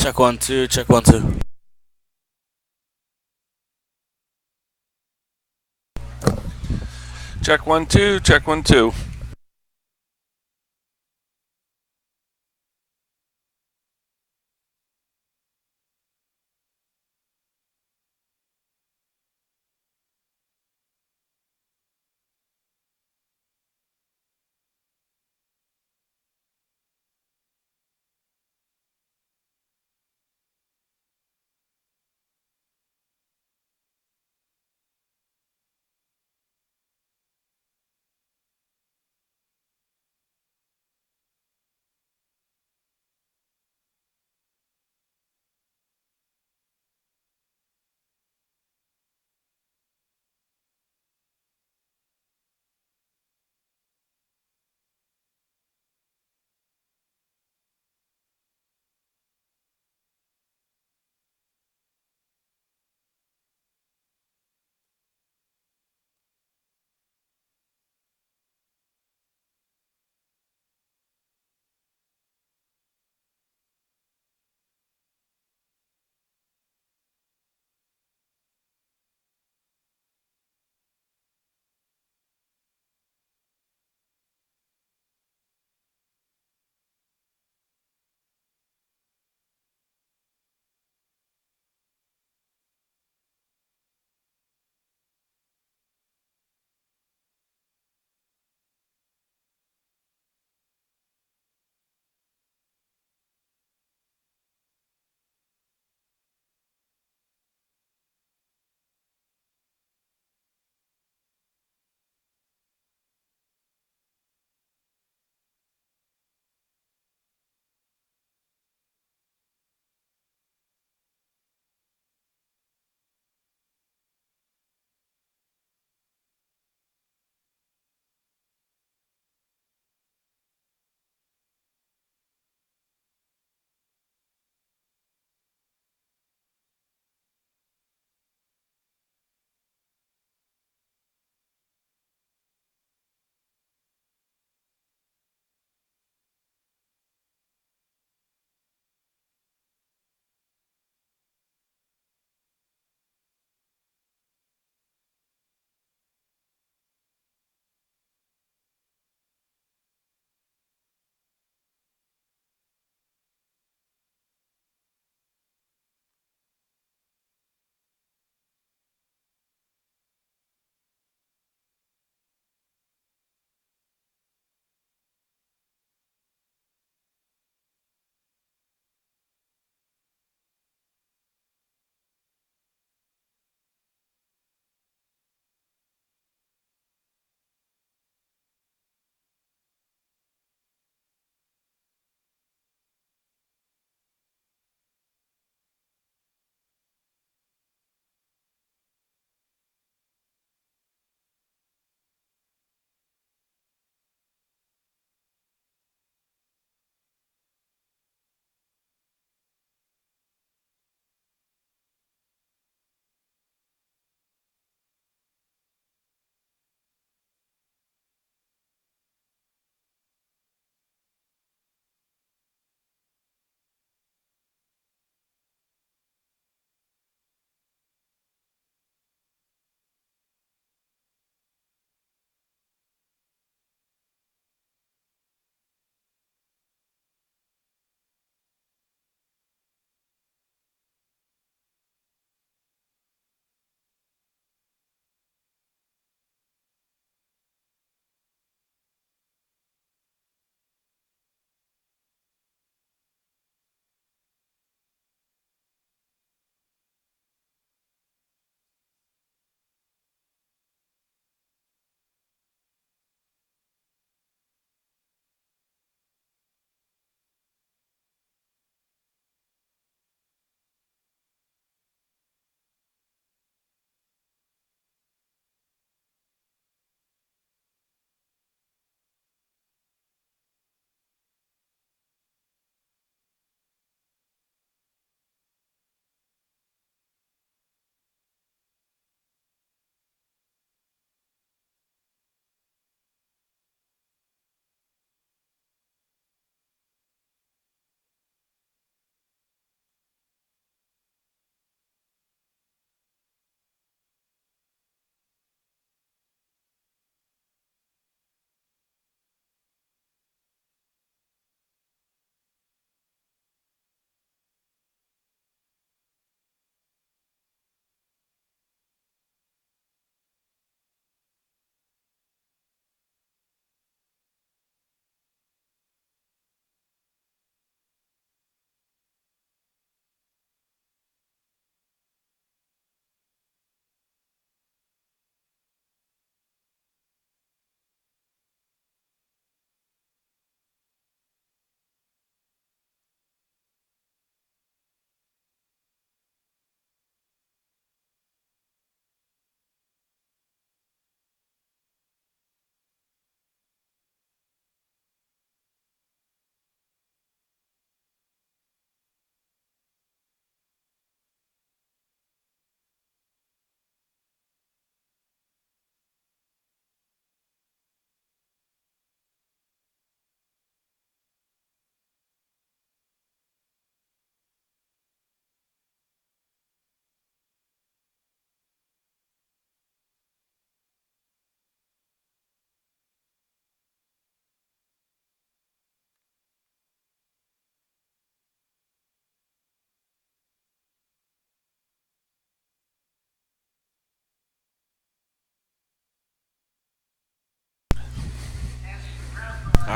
Check one, two, check one, two. Check one, two, check one, two.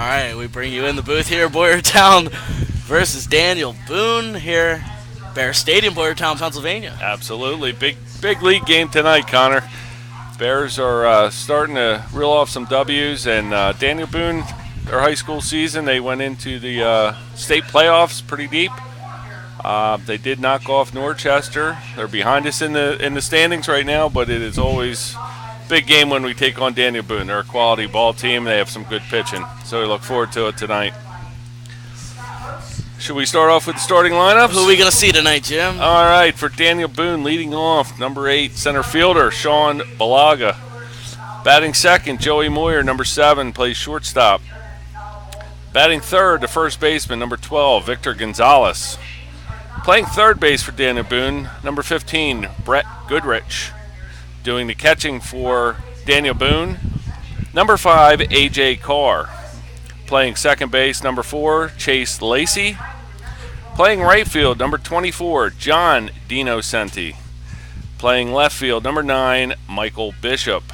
right, we bring you in the booth here, Boyertown versus Daniel Boone here, Bear Stadium, Boyertown, Pennsylvania. Absolutely. Big league game tonight, Connor. Bears are starting to reel off some W's, and Daniel Boone, their high school season, they went into the state playoffs pretty deep. They did knock off Norchester. They're behind us in the standings right now, but it is always a big game when we take on Daniel Boone. They're a quality ball team. They have some good pitching, so we look forward to it tonight. Should we start off with the starting lineups? Who are we going to see tonight, Jim? All right, for Daniel Boone, leading off, number 8, center fielder, Sean Balaga. Batting second, Joey Moyer, number 7, plays shortstop. Batting third, the first baseman, number 12, Victor Gonzalez. Playing third base for Daniel Boone, number 15, Brett Goodrich. Doing the catching for Daniel Boone, number 5, A.J. Carr. Playing second base, number 4, Chase Lacey. Playing right field, number 24, John DiNocenti. Playing left field, number 9, Michael Bishop.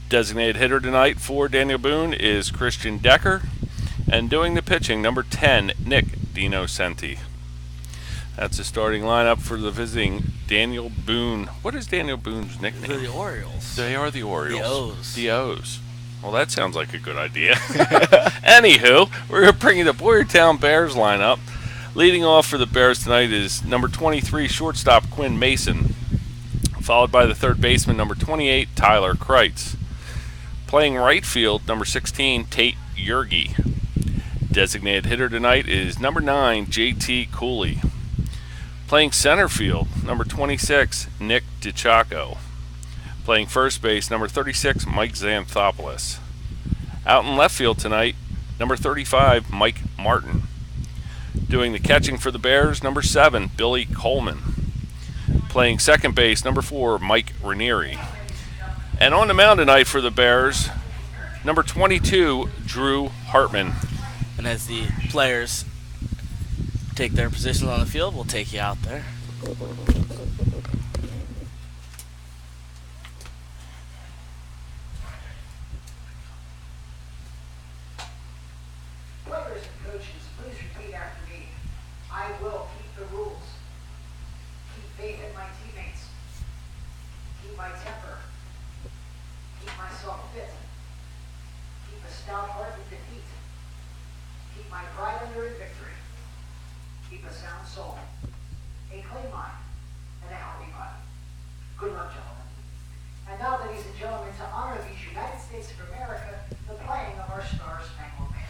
Designated hitter tonight for Daniel Boone is Christian Decker. And doing the pitching, number 10, Nick DiNocenti. That's the starting lineup for the visiting Daniel Boone. What is Daniel Boone's nickname? They're the Orioles. They are the Orioles. The O's. The O's. Well, that sounds like a good idea. Anywho, we're going to bring you the Boyertown Bears lineup. Leading off for the Bears tonight is number 23, shortstop Quinn Mason, followed by the third baseman, number 28, Tyler Kreitz. Playing right field, number 16, Tate Yergy. Designated hitter tonight is number 9, J.T. Cooley. Playing center field, number 26, Nick DiCiacco. Playing first base, number 36, Mike Xanthopoulos. Out in left field tonight, number 35, Mike Martin. Doing the catching for the Bears, number 7, Billy Coleman. Playing second base, number 4, Mike Ranieri. And on the mound tonight for the Bears, number 22, Drew Hartman. And as the players take their positions on the field, we'll take you out there. Players and coaches, please repeat after me. I will keep the rules. Keep faith in my teammates. Keep my temper. Keep myself fit. Keep a stout heart in defeat. Keep my pride under in victory. Keep a sound soul. A clean mind. And a healthy body. Good luck, gentlemen. And now, ladies and gentlemen, to honor these United States of America, the playing of our Star-Spangled Banner.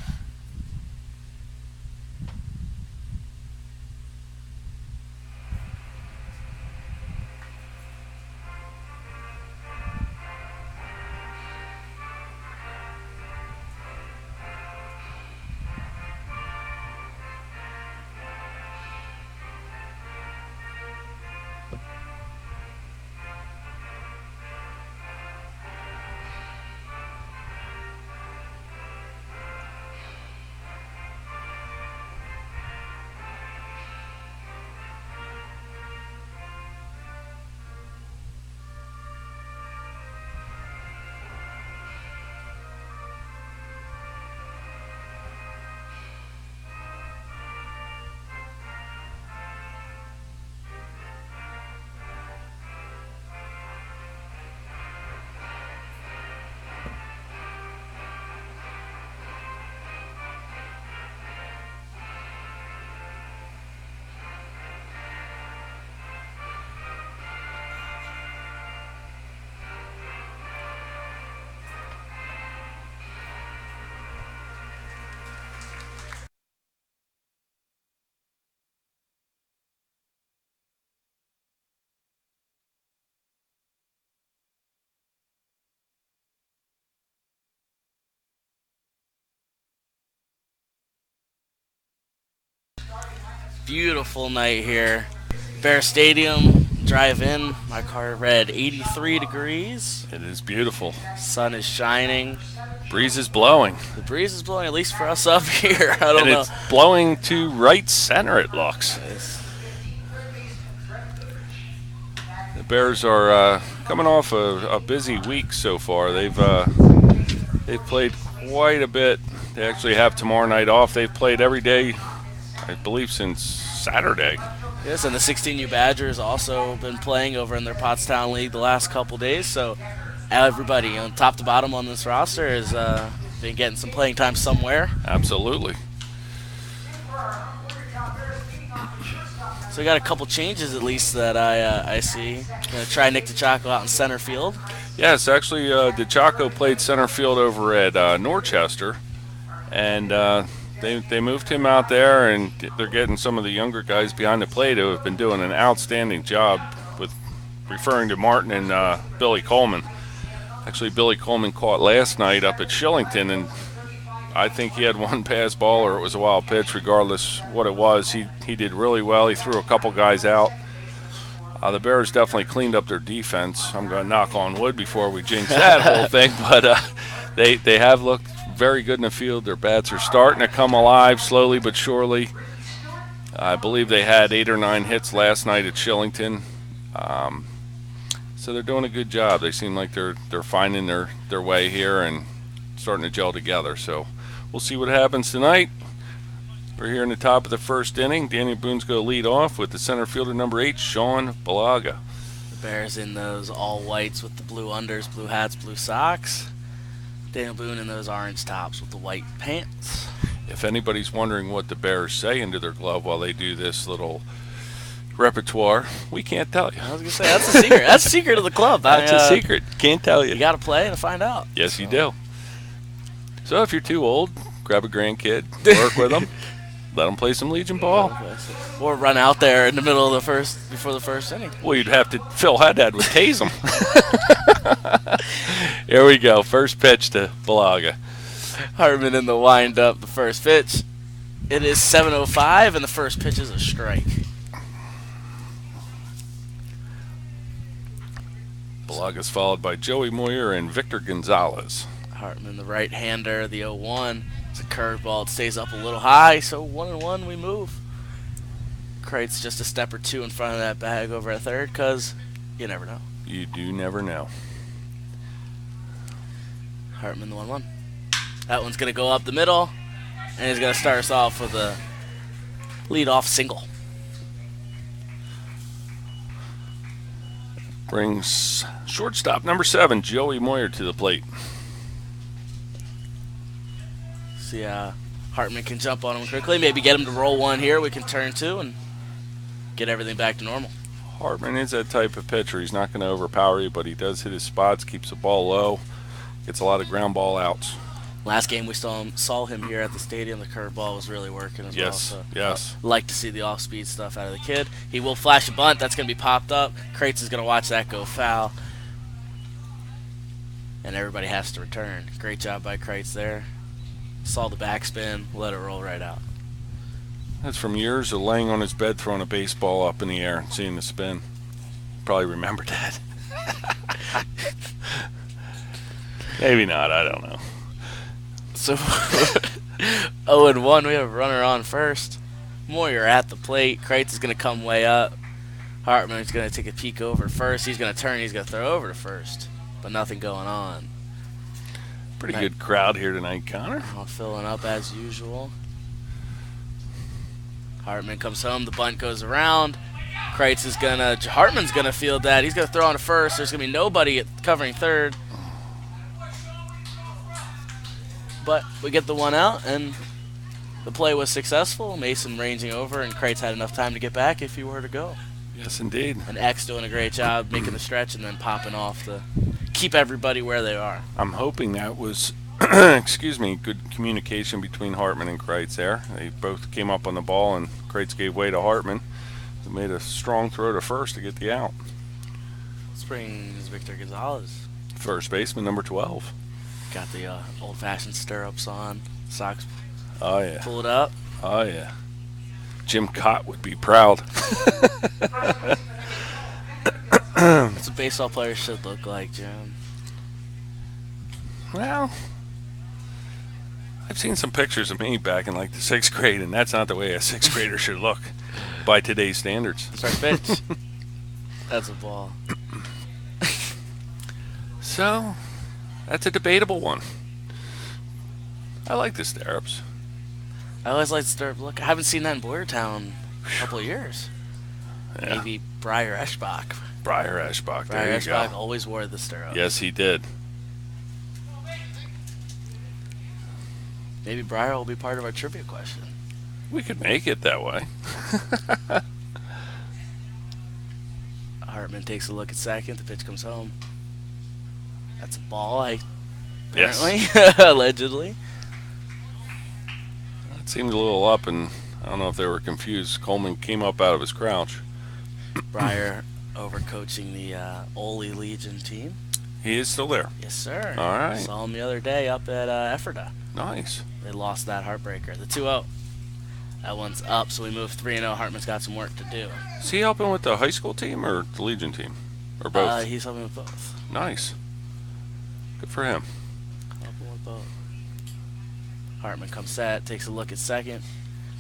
Beautiful night here. Bear Stadium, drive in. My car read 83 degrees. It is beautiful. Sun is shining. Breeze is blowing. The breeze is blowing, at least for us up here. I don't And know. it's blowing to right center, it looks. The Bears are coming off a busy week so far. They've played quite a bit. They actually have tomorrow night off. They've played every day, I believe, since Saturday. Yes, and the 16U Badgers also been playing over in their Pottstown League the last couple days. So everybody, top to bottom on this roster, has been getting some playing time somewhere. Absolutely. So we got a couple changes at least that I see. Gonna try Nick DeChacco out in center field. Yes, actually, DeChacco played center field over at Norchester, and they moved him out there, and they're getting some of the younger guys behind the plate who have been doing an outstanding job with referring to Martin and Billy Coleman. Actually, Billy Coleman caught last night up at Shillington, and I think he had one pass ball or it was a wild pitch. Regardless what it was, he did really well. He threw a couple guys out. The Bears definitely cleaned up their defense. I'm going to knock on wood before we jinx that whole thing, but they have looked very good in the field. Their bats are starting to come alive slowly but surely. I believe they had 8 or 9 hits last night at Shillington. So they're doing a good job. They seem like they're finding their way here and starting to gel together. So we'll see what happens tonight. We're here in the top of the first inning. Daniel Boone's going to lead off with the center fielder number 8, Sean Balaga. The Bears in those all whites with the blue unders, blue hats, blue socks. Daniel Boone in those orange tops with the white pants. If anybody's wondering what the Bears say into their glove while they do this little repertoire, we can't tell you. I was going to say, that's a secret. That's a secret of the club. That's a secret. Can't tell you. You got to play to find out. Yes, you do. So if you're too old, grab a grandkid, work with them. Let them play some Legion ball. Or run out there in the middle of before the first inning. Well, you'd have to, Phil Haddad would tase them. Here we go. First pitch to Balaga. Hartman in the wind up, the first pitch. It is 7:05, and the first pitch is a strike. Balaga's followed by Joey Moyer and Victor Gonzalez. Hartman, the right-hander, the 0-1. It's a curveball. It stays up a little high, so 1-1 we move. Crate's just a step or two in front of that bag over at third, because you never know. You do never know. Hartman, the 1-1. That one's going to go up the middle, and he's going to start us off with a lead-off single. Brings shortstop number 7, Joey Moyer, to the plate. See, Hartman can jump on him quickly. Maybe get him to roll one here. We can turn 2 and get everything back to normal. Hartman is that type of pitcher. He's not going to overpower you, but he does hit his spots, keeps the ball low, gets a lot of ground ball outs. Last game we saw him here at the stadium. The curveball was really working as well. So yes. Like to see the off-speed stuff out of the kid. He will flash a bunt. That's going to be popped up. Crates is going to watch that go foul. And everybody has to return. Great job by Crates there. Saw the backspin, let it roll right out. That's from years of laying on his bed throwing a baseball up in the air and seeing the spin. Probably remembered that. Maybe not, I don't know. So 0-1, we have a runner on first. Moyer at the plate. Crates is going to come way up. Hartman is going to take a peek over first. He's going to turn, he's going to throw over to first. But nothing going on. Pretty good crowd here tonight, Connor. All filling up as usual. Hartman comes home. The bunt goes around. Hartman's gonna field that. He's gonna throw on to first. There's gonna be nobody covering third. But we get the one out, and the play was successful. Mason ranging over, and Crates had enough time to get back if he were to go. Yes, indeed. And X doing a great job making the stretch and then popping off to keep everybody where they are. I'm hoping that was, good communication between Hartman and Kreitz there. They both came up on the ball, and Kreitz gave way to Hartman, who made a strong throw to first to get the out. This brings Victor Gonzalez. First baseman, number 12. Got the old-fashioned stirrups on. Socks Oh, yeah. pulled up. Oh, yeah. Jim Cott would be proud. That's what baseball players should look like, Jim. Well, I've seen some pictures of me back in like the 6th grade, and that's not the way a 6th grader should look by today's standards. That's our pitch. That's a ball. So, that's a debatable one. I like the stirrups. I always like the stirrup look. I haven't seen that in Boyertown in a couple of years. Yeah. Maybe Briar Eschbach. Briar Eschbach. Briar There you Eschbach go. always wore the stirrup. Yes, he did. Maybe Briar will be part of our trivia question. We could make it that way. Hartman takes a look at second. The pitch comes home. That's a ball, Yes. apparently. Allegedly. It seemed a little up, and I don't know if they were confused. Coleman came up out of his crouch. Briar overcoaching the Ole Legion team. He is still there. Yes, sir. All right. Saw him the other day up at Ephrata. Nice. They lost that heartbreaker. The 2-0. That one's up, so we move 3-0. Hartman's got some work to do. Is he helping with the high school team or the Legion team? Or both? He's helping with both. Nice. Good for him. Helping with both. Hartman comes set, takes a look at second.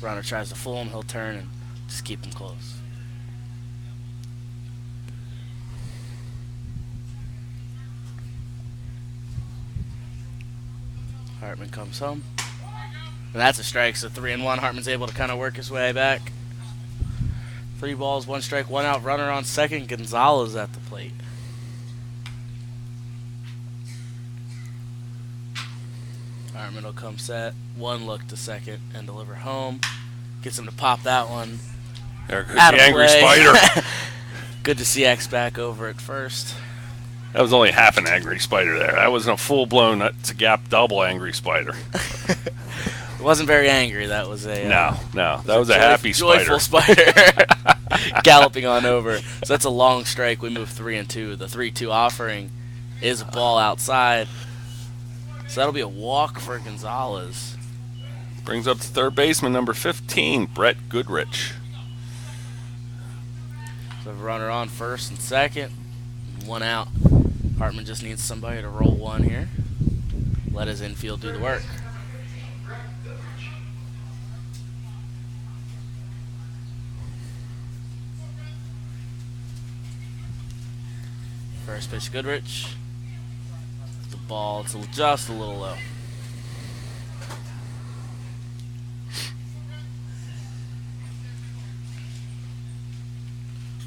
Runner tries to fool him. He'll turn and just keep him close. Hartman comes home. And that's a strike, so 3-1. Hartman's able to kind of work his way back. 3 balls, 1 strike, 1 out. Runner on second. Gonzalez at the plate. Hartman will come set. 1 look to second and deliver home. Gets him to pop that one. There goes Out the of angry play. spider. Good to see X back over at first. That was only half an angry spider there. That wasn't a full-blown, it's a gap double angry spider. It wasn't very angry. That was a No. That was a happy joyful spider. galloping on over. So that's a long strike. We move 3-2. The 3-2 offering is a ball outside. So that'll be a walk for Gonzalez. Brings up the third baseman, number 15, Brett Goodrich. So a runner on first and second. 1 out. Hartman just needs somebody to roll 1 here. Let his infield do the work. First pitch, Goodrich. The ball, it's just a little low.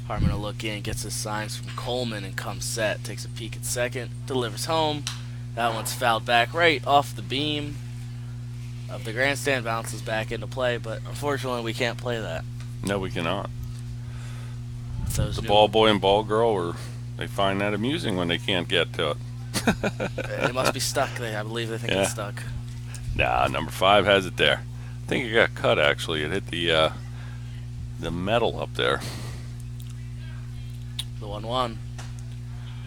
Hartman will look in, gets his signs from Coleman and comes set. Takes a peek at second, delivers home. That one's fouled back right off the beam of the grandstand, bounces back into play, but unfortunately we can't play that. No, we cannot. Those The new- ball boy and ball girl, or they find that amusing when they can't get to it. It must be stuck. I believe they think Yeah. it's stuck. Nah, number 5 has it there. I think it got cut, actually. It hit the metal up there. The 1-1.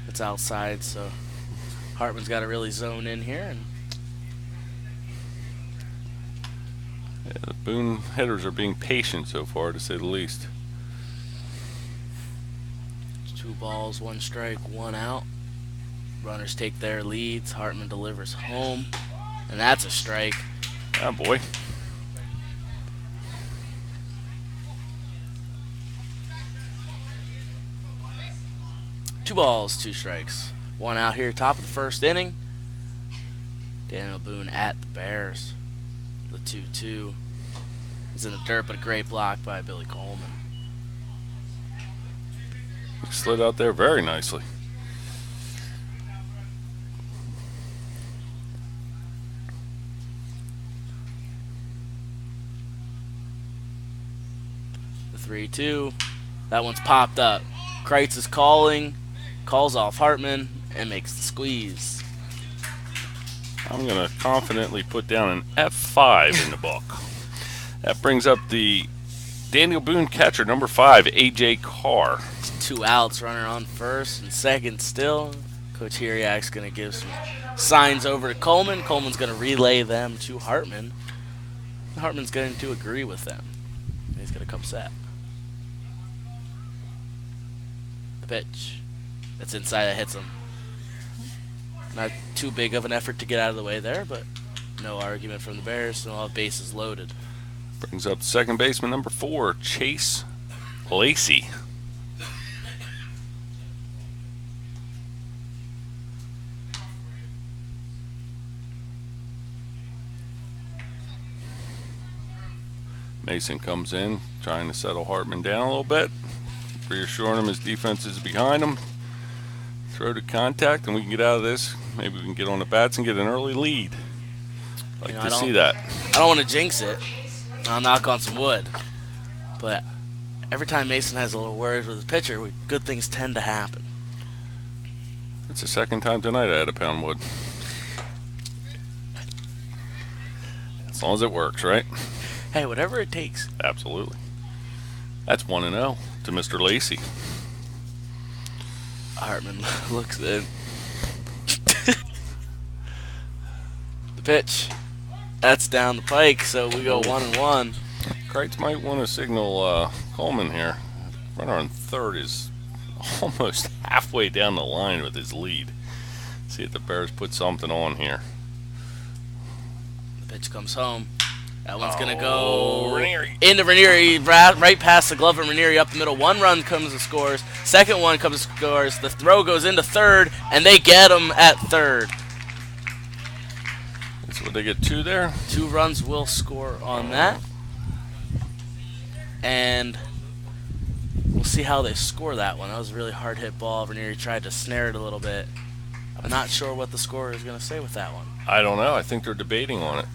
It's outside, so Hartman's got to really zone in here. And Yeah, the Boone hitters are being patient so far, to say the least. 2 balls, 1 strike, 1 out. Runners take their leads. Hartman delivers home, and that's a strike. Ah, boy. Two balls, 2 strikes. 1 out here, top of the first inning. Daniel Boone at the Bears. The 2-2 is in the dirt, but a great block by Billy Coleman. Slid out there very nicely. The 3-2. That one's popped up. Kreitz is calling, calls off Hartman, and makes the squeeze. I'm going to confidently put down an F5 in the book. That brings up the Daniel Boone catcher, number 5, A.J. Carr. 2 outs, runner on first and second still. Coach Hiriak's going to give some signs over to Coleman. Coleman's going to relay them to Hartman. Hartman's going to agree with them. He's going to come set. The pitch. That's inside, that hits him. Not too big of an effort to get out of the way there, but no argument from the Bears. They'll have bases loaded. Brings up second baseman, number 4, Chase Lacey. Mason comes in, trying to settle Hartman down a little bit, reassuring him his defense is behind him. Throw to contact, and we can get out of this. Maybe we can get on the bats and get an early lead. Like to see that. I don't want to jinx it. I'll knock on some wood. But every time Mason has a little words with his pitcher, good things tend to happen. It's the second time tonight I had to pound wood. As long as it works, right? Hey, whatever it takes. Absolutely. That's 1-0 to Mr. Lacey. Hartman looks in. The pitch. That's down the pike, so we go 1-1. Kreitz might want to signal Coleman here. Runner on third is almost halfway down the line with his lead. See if the Bears put something on here. The pitch comes home. That one's going to go into Ranieri, right past the glove of Ranieri up the middle. One run comes and scores. Second one comes and scores. The throw goes into third, and they get him at third. So they get 2 there? 2 runs will score on that. And we'll see how they score that one. That was a really hard hit ball. Ranieri tried to snare it a little bit. I'm not sure what the scorer is going to say with that one. I don't know. I think they're debating on it.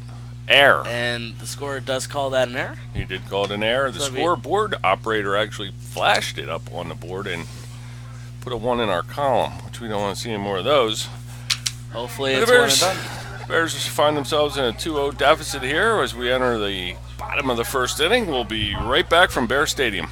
Error. And the scorer does call that an error? He did call it an error. The scoreboard operator actually flashed it up on the board and put a 1 in our column, which we don't want to see any more of those. Hopefully it's 1 and done. Bears find themselves in a 2-0 deficit here as we enter the bottom of the first inning. We'll be right back from Bear Stadium.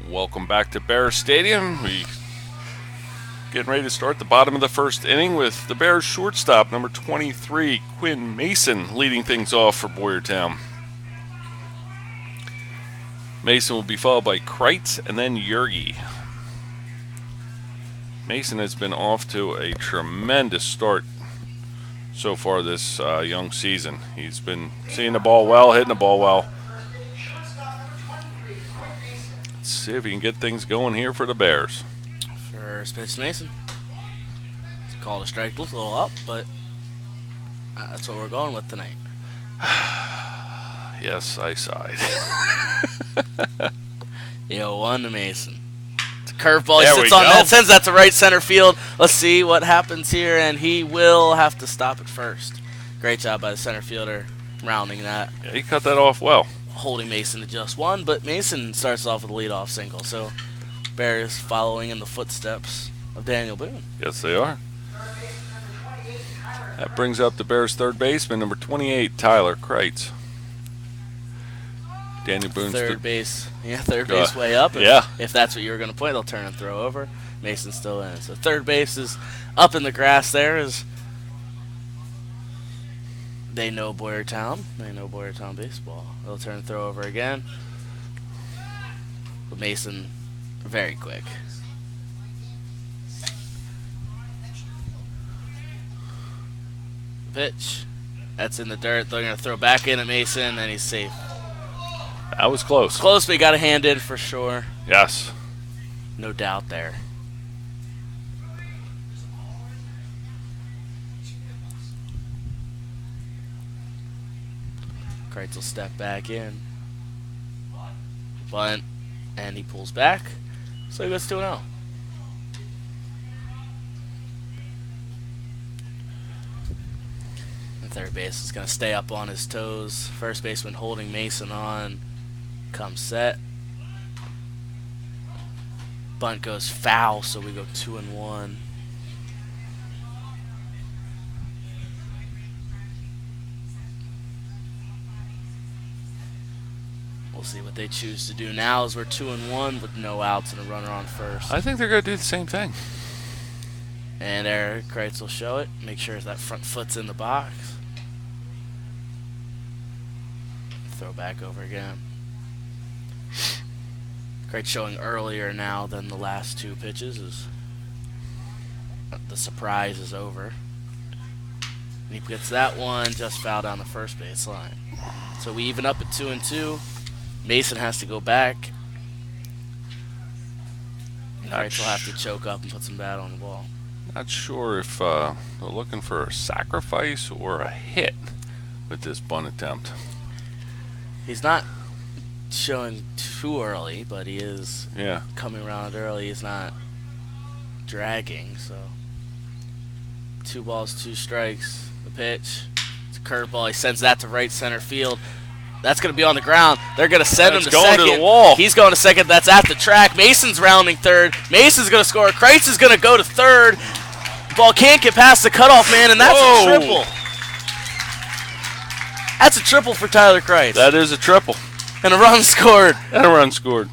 Welcome back to Bear Stadium. We getting ready to start the bottom of the first inning with the Bears shortstop, number 23, Quinn Mason, leading things off for Boyertown. Mason will be followed by Kreitz and then Yergi. Mason has been off to a tremendous start so far this young season. He's been seeing the ball well, hitting the ball well. Let's see if he can get things going here for the Bears. First pitch, Mason. It's called a strike, a little up, but that's what we're going with tonight. Yes, I sighed. 1 to Mason. It's a curveball. He There sits we on go. that, sends that to right center field. Let's see what happens here, and he will have to stop it first. Great job by the center fielder rounding that. Yeah, he cut that off well. Holding Mason to just 1, but Mason starts off with a leadoff single, so Bears following in the footsteps of Daniel Boone. Yes, they are. That brings up the Bears' third baseman, number 28, Tyler Kreitz. Daniel Boone's Third base way up. Yeah. If that's what you were going to play, they'll turn and throw over. Mason's still in. So third base is up in the grass there. They know Boyertown. They know Boyertown baseball. They'll turn and throw over again. But Mason, very quick. Pitch. That's in the dirt. They're going to throw back in at Mason, and he's safe. That was close. Close, but he got a hand in for sure. Yes. No doubt there. Kreitz will step back in. Bunt, and he pulls back. So he goes 2-0. And third base is going to stay up on his toes. First baseman holding Mason on. Comes set. Bunt goes foul, so we go 2-1. We'll see what they choose to do now as we're 2-1 with no outs and a runner on first. I think they're going to do the same thing. And Eric Kreitz will show it. Make sure that front foot's in the box. Throw back over again. Kreitz showing earlier now than the last two pitches. Is the surprise is over. And he gets that one just foul down the first base line. So we even up at 2-2. Mason has to go back. Kreitz will have to choke up and put some bat on the ball. Not sure if they're looking for a sacrifice or a hit with this bunt attempt. He's not showing too early, but he is Yeah. coming around early. He's not dragging, so 2 balls, 2 strikes. The pitch, it's a curveball. He sends that to right center field. That's going to be on the ground. They're going to send him to going second. to the wall. He's going to second. That's at the track. Mason's rounding third. Mason's going to score. Kreitz is going to go to third. Ball can't get past the cutoff man, and that's Whoa. a triple. That's a triple for Tyler Kreitz. That is a triple. And a run scored. And a run scored.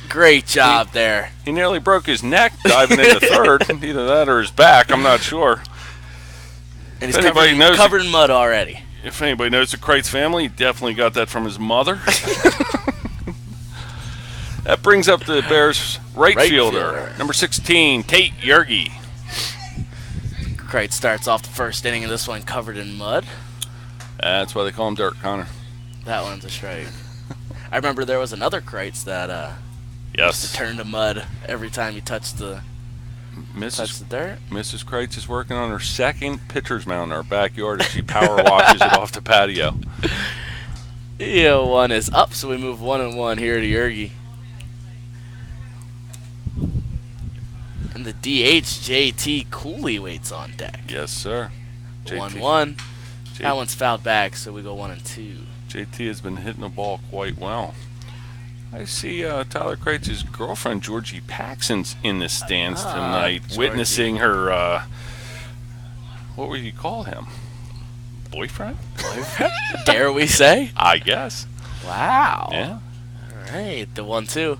Great job there. He nearly broke his neck diving into third. Either that or his back. I'm not sure. And he's If anybody knows covered in mud already. If anybody knows the Kreitz family, he definitely got that from his mother. That brings up the Bears' right fielder, number 16, Tate Yergy. Kreitz starts off the first inning of this one covered in mud. That's why they call him Dirt, Connor. That one's a strike. I remember there was another Kreitz that used to Yes. turn to mud every time he touched the dirt. Mrs. Kreitz is working on her second pitcher's mound in our backyard as she power washes it off the patio. EO1 is up, so we move 1-1 here to Yergy. And the DH, JT Cooley, waits on deck. Yes, sir. 1-1. That one's fouled back, so we go 1-2. JT has been hitting the ball quite well. I see Tyler Kreitz's girlfriend, Georgie Paxson's in the stands tonight, Georgie. witnessing her, what would you call him? Boyfriend? Dare we say? I guess. Wow. Yeah. All right, the 1-2.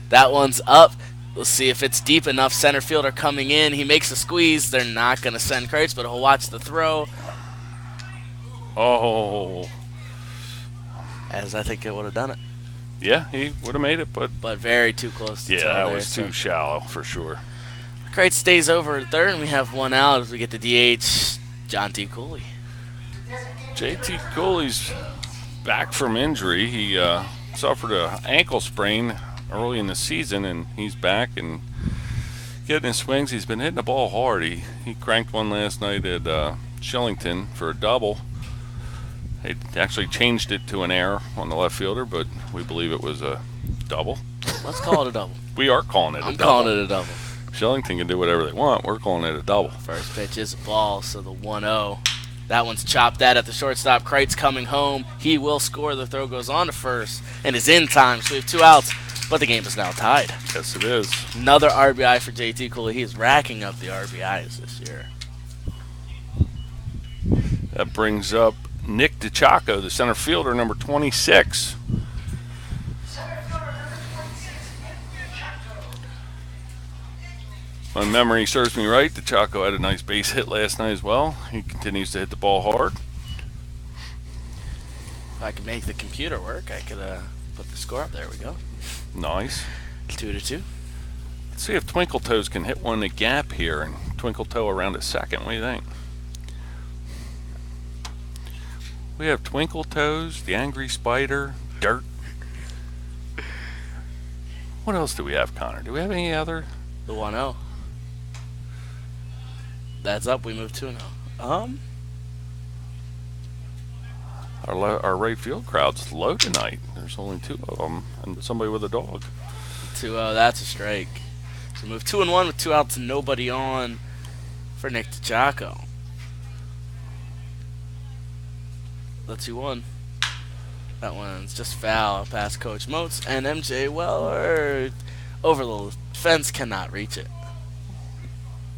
That one's up. We'll see if it's deep enough. Center fielder coming in. He makes a squeeze. They're not going to send Kreitz, but he'll watch the throw. Oh. As I think it would have done it. Yeah, he would have made it, but very too close to yeah, throw that there, was so. too shallow for sure. Kreitz stays over at third, and we have one out as we get the DH, John T. Cooley. JT Cooley's back from injury. He suffered an ankle sprain early in the season, and he's back and getting his swings. He's been hitting the ball hard. He cranked one last night at Shillington for a double. They actually changed it to an error on the left fielder, but we believe it was a double. Let's call it a double. We are calling it a double. I'm calling it a double. Shillington can do whatever they want. We're calling it a double. First pitch is a ball, so the 1-0. That one's chopped at the shortstop. Kreitz coming home. He will score. The throw goes on to first and is in time, so we have 2 outs, but the game is now tied. Yes, it is. Another RBI for JT Cooley. He is racking up the RBIs this year. That brings up Nick DiCiacco, the center fielder, number 26. My memory serves me right, DiCiacco had a nice base hit last night as well. He continues to hit the ball hard. If I could make the computer work, I could put the score up. There we go. Nice. 2-2. Let's see if Twinkle Toes can hit one in the gap here and Twinkle Toe around a second. What do you think? We have Twinkle Toes, the Angry Spider, Dirt. What else do we have, Connor? Do we have any other? The 1-0. That's up. We move 2-0. Our right field crowd's low tonight. There's only 2 of them and somebody with a dog. 2-0. That's a strike. So move 2-1 with 2 outs and nobody on for Nick DeChaco. The 2-1. That one's just foul past Coach Moats and MJ Weller over the fence, cannot reach it.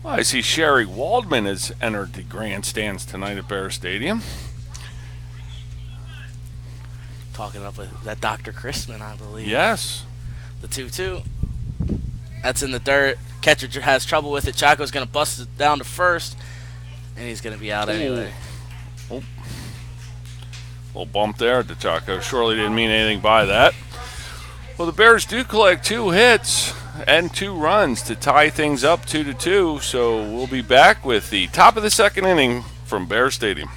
Well, I see Sherry Waldman has entered the grandstands tonight at Bear Stadium. Talking up with that Dr. Christman, I believe. Yes. The 2-2. That's in the dirt. Catcher has trouble with it. Chaco's going to bust it down to first, and he's going to be out anyway. Oh. Little bump there at the Chaco. Surely didn't mean anything by that. Well, the Bears do collect 2 hits and 2 runs to tie things up 2-2. So we'll be back with the top of the second inning from Bear Stadium.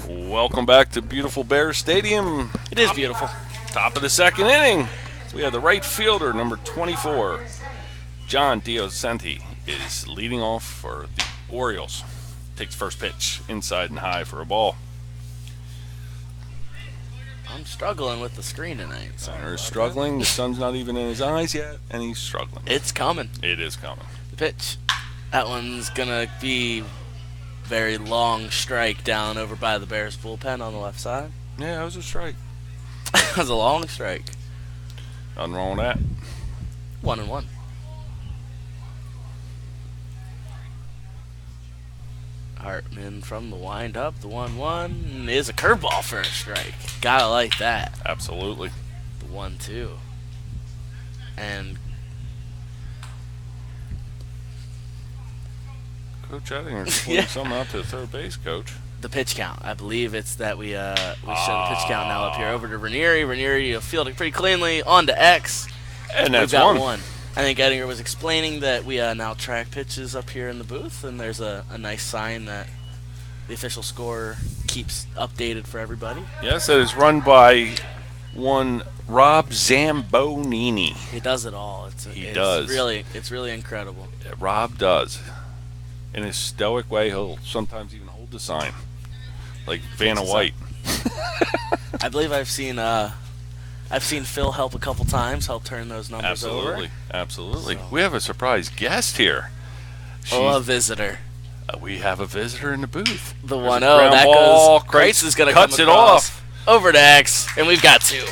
Welcome back to beautiful Bear Stadium. It is beautiful. Top of the second inning. We have the right fielder, number 24. John Diocenti is leading off for the Orioles. Takes first pitch inside and high for a ball. I'm struggling with the screen tonight. Center is struggling. The sun's not even in his eyes yet, and he's struggling. It's coming. It is coming. The pitch. That one's going to be very long strike down over by the Bears bullpen on the left side. Yeah, that was a strike. It was a long strike. Nothing wrong with that. 1-1. Hartman from the windup. The 1-1 is a curveball for a strike. Gotta like that. Absolutely. The 1-2. And Coach Ettinger's pulling something out to the third base, Coach. the pitch count. I believe it's that we show the pitch count now up here. Over to Ranieri. Ranieri fielding pretty cleanly. On to X. And that's We've got one. I think Ettinger was explaining that we now track pitches up here in the booth, and there's a nice sign that the official score keeps updated for everybody. Yes, that is run by one Rob Zambonini. He does it all. It's really incredible. Rob does. In his stoic way, he'll sometimes even hold the sign, like Vanna White. I believe I've seen Phil help a couple times, help turn those numbers over. Absolutely. So. We have a surprise guest here. A visitor. We have a visitor in the booth. The There's 1-0. ground That ball. goes. Kreitz is going to cuts come it across off. over to X, and we've got 2.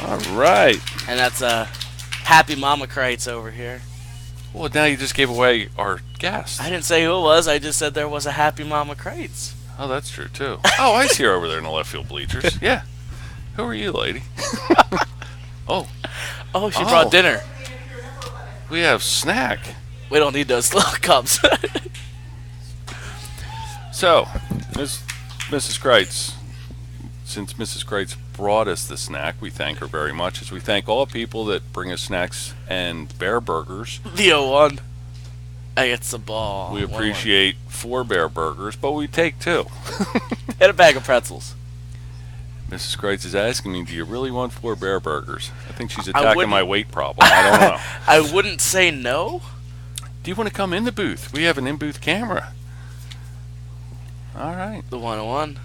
All right. And that's Happy Mama Kreitz over here. Well, now you just gave away our guest. I didn't say who it was. I just said there was a Happy Mama Kreitz. Oh, that's true, too. Oh, I see her over there in the left field bleachers. Yeah. Who are you, lady? Oh, she brought dinner. we have snack. We don't need those little cups. So, Mrs. Kreitz, since Mrs. Kreitz brought us the snack, we thank her very much, as we thank all people that bring us snacks and bear burgers. The 0-1. It's a ball. We 1-1. appreciate 4 Bear Burgers, but we take 2. And a bag of pretzels. Mrs. Kreitz is asking me, do you really want 4 Bear Burgers? I think she's I attacking wouldn't- my weight problem. I don't know. I wouldn't say no. Do you want to come in the booth? We have an in-booth camera. All right. The 1-1.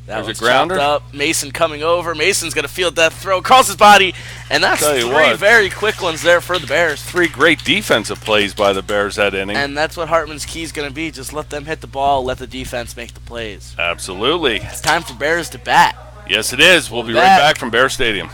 That There's a was grounder. chopped up. Mason coming over. Mason's going to field that throw across his body. And that's Tell you 3 what. very quick ones there for the Bears. 3 great defensive plays by the Bears that inning. And that's what Hartman's key is going to be. Just let them hit the ball. Let the defense make the plays. Absolutely. It's time for Bears to bat. Yes, it is. We'll be right Back. back from Bear Stadium.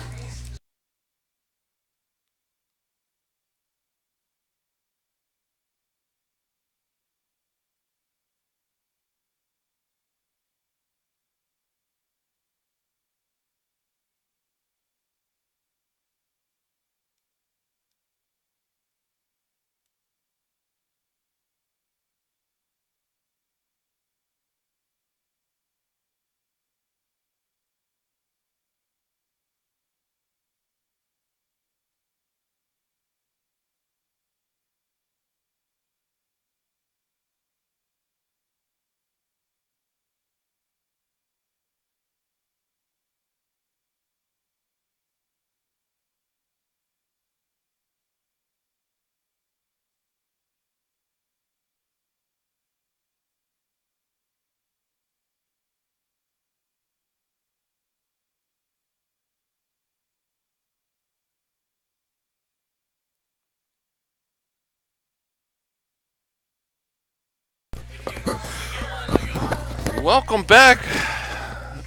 Welcome back.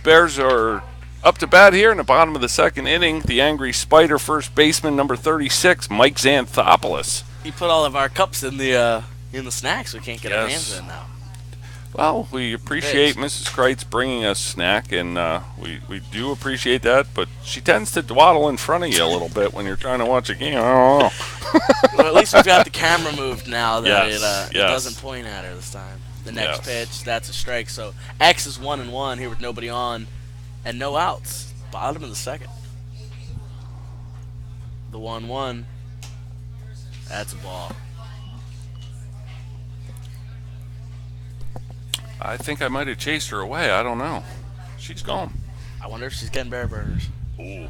Bears are up to bat here in the bottom of the 2nd inning. The angry Spider, first baseman, number 36, Mike Xanthopoulos. He put all of our cups in the snacks. We can't get our Yes. hands in now. Well, we appreciate Mrs. Kreitz bringing us snack, and we do appreciate that, but she tends to dwaddle in front of you a little bit when you're trying to watch a game. I don't know. Well, at least we've got the camera moved now that Yes, it yes. doesn't point at her this time. The next Yes. pitch, that's a strike. So X is 1-1 here with nobody on and no outs. Bottom of the 2nd. The 1-1. That's a ball. I think I might have chased her away. I don't know. She's gone. I wonder if she's getting Bear Burgers. Ooh.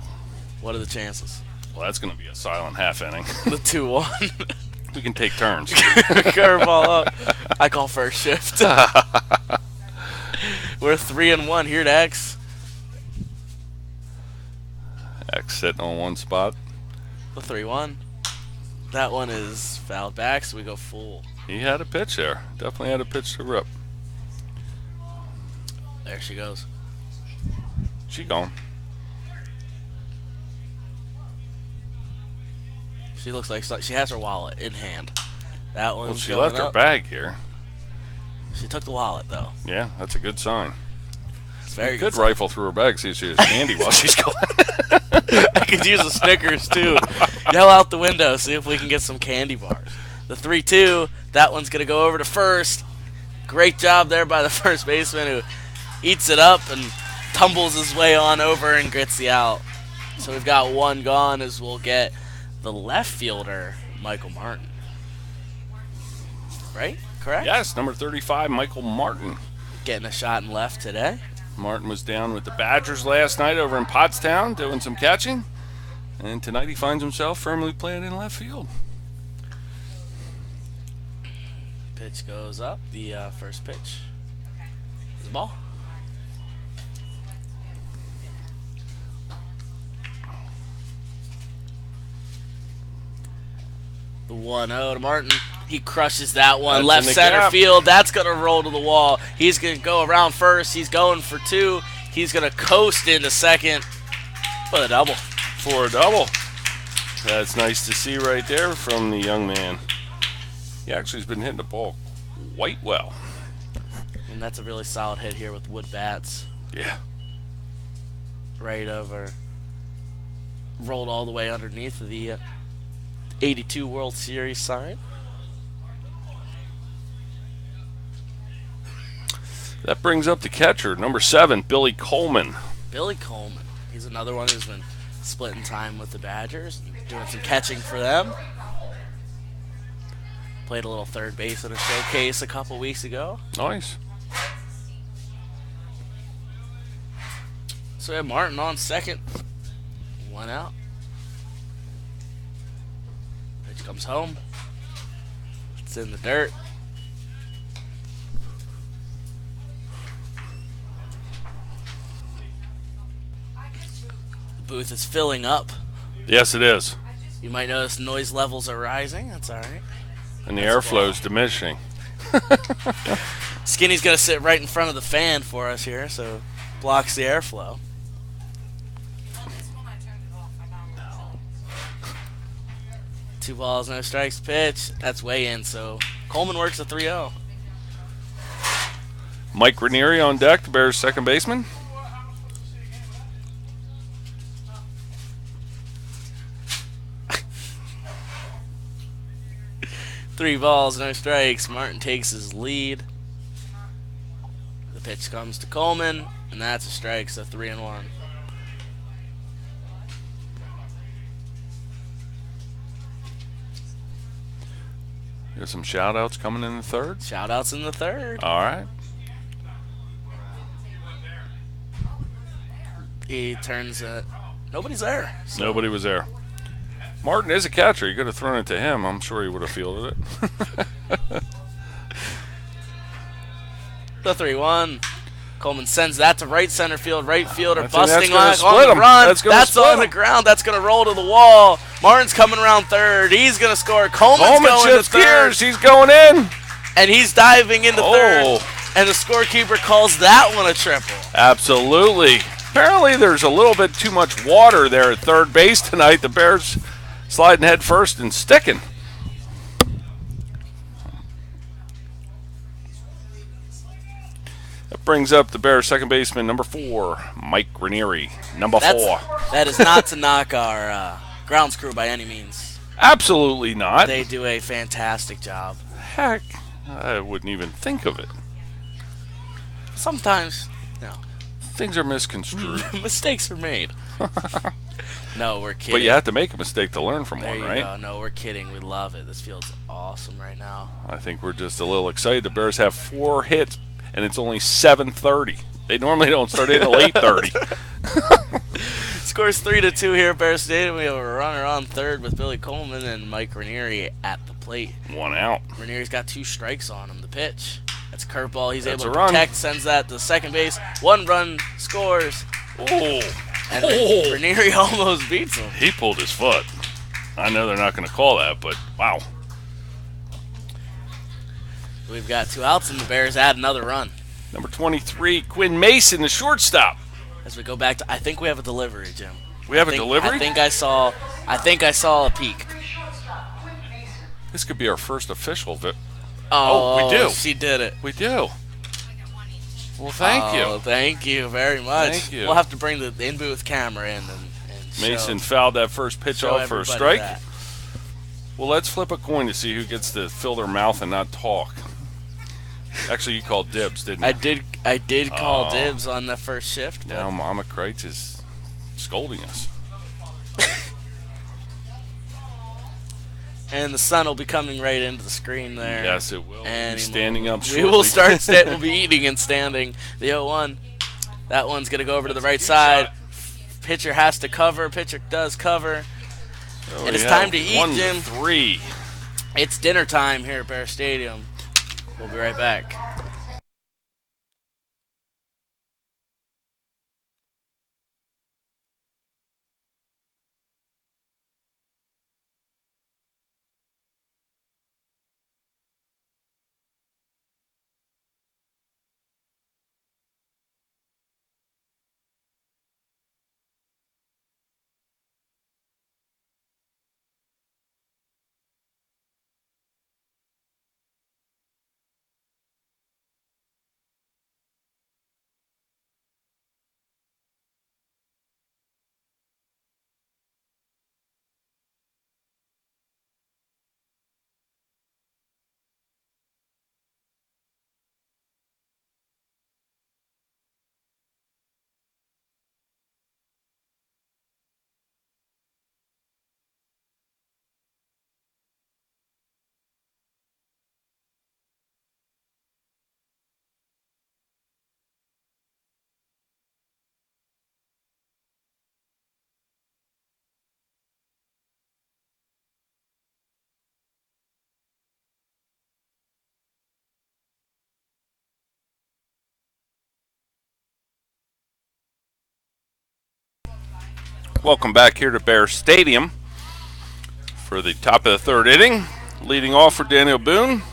What are the chances? Well, that's going to be a silent half inning. The 2-1. We can take turns. Curveball up. I call first shift. We're 3-1 here to X. X sitting on one spot. The 3-1. That one is fouled back, so we go full. He had a pitch there. Definitely had a pitch to rip. There she goes. She gone. She looks like she has her wallet in hand. That one's Well, she going left her up. bag here. She took the wallet though. Yeah, that's a good sign. It's very You good. could rifle through her bag, see if she has candy while she's going. I could use a Snickers too. Yell out the window, see if we can get some candy bars. The 3-2. That one's gonna go over to first. Great job there by the first baseman who eats it up and tumbles his way on over and gets the out. So we've got one gone as we'll get the left fielder, Michael Martin. Right? Correct? Yes, number 35, Michael Martin. Getting a shot in left today. Martin was down with the Badgers last night over in Pottstown doing some catching. And tonight he finds himself firmly playing in left field. Pitch goes up. The first pitch is the ball. The 1-0 to Martin. He crushes that one. That's Left in the center gap. field. That's going to roll to the wall. He's going to go around first. He's going for 2. He's going to coast into second for a double. For a double. That's nice to see right there from the young man. He actually has been hitting the ball quite well. And that's a really solid hit here with wood bats. Yeah. Right over. Rolled all the way underneath the 82 World Series sign. That brings up the catcher, number 7, Billy Coleman. Billy Coleman. He's another one who's been splitting time with the Badgers, doing some catching for them. Played a little third base at a showcase a couple weeks ago. Nice. So we have Martin on second. One out. Pitch comes home. It's in the dirt. The booth is filling up. Yes, it is. You might notice noise levels are rising. That's all right. And the airflow is diminishing. Skinny's going to sit right in front of the fan for us here, so blocks the airflow. Two balls, no strikes pitch. That's way in, so Coleman works a 3-0. Mike Ranieri on deck, the Bears' second baseman. Three balls, no strikes. Martin takes his lead. The pitch comes to Coleman, and that's a strike, so 3-1. There's some shout-outs coming in the third. Shout outs in the third. All right. He turns it. Nobody's there. So Nobody was there. Martin is a catcher. You could have thrown it to him. I'm sure he would have fielded it. the 3-1. Coleman sends that to right center field. Right fielder I think that's busting gonna on split the 'em. run. That's gonna That's split on the 'em. ground. That's going to roll to the wall. Martin's coming around third. He's going to score. Coleman's Coleman going to shifts third. gears. He's going in. And he's diving into Oh. third. And the scorekeeper calls that one a triple. Absolutely. Apparently, there's a little bit too much water there at third base tonight. The Bears sliding head first and sticking. That brings up the Bears' second baseman, number 4, Mike Ranieri. Number 4. That is not to knock our grounds crew by any means. Absolutely not. They do a fantastic job. Heck, I wouldn't even think of it. Sometimes, no, Things are misconstrued. mistakes are made. No, we're kidding. But you have to make a mistake to learn from There one, you right? go. No, we're kidding. We love it. This feels awesome right now. I think we're just a little excited. The Bears have 4 hits, and it's only 7:30. They normally don't start until 8:30. Scores 3-2 here at Bear Stadium. We have a runner on third with Billy Coleman and Mike Ranieri at the plate. 1 out. Ranieri's got 2 strikes on him. The pitch. That's a curveball. He's That's able a to run. protect. Sends that to second base. 1 run scores. Oh, And Ranieri almost beats him. he pulled his foot. I know they're not going to call that, but wow. We've got 2 outs, and the Bears add another run. Number 23, Quinn Mason, the shortstop. As we go back to, I think we have a delivery, Jim. We have I a think- delivery? I think I saw a peek. This could be our first official. Oh, we do. She did it. We do. Well, thank Oh, you. thank you very much. Thank you. We'll have to bring the in-booth camera in and Mason show, fouled that first pitch show off for a everybody strike. that. Well, let's flip a coin to see who gets to fill their mouth and not talk. Actually, you called dibs, didn't you? I did call Oh. dibs on the first shift. But Now Mama Kreitz is scolding us. and the sun will be coming right into the screen there. Yes, it will. And He's standing up we shortly. will we'll be eating and standing. The 0-1. That one's going to go over to the right side. Pitcher has to cover. Pitcher does cover. Oh, And it's yeah. time to eat, 1-3. Jim. It's dinner time here at Bear Stadium. We'll be right back. Welcome back here to Bear Stadium for the top of the third inning. Leading off for Daniel Boone,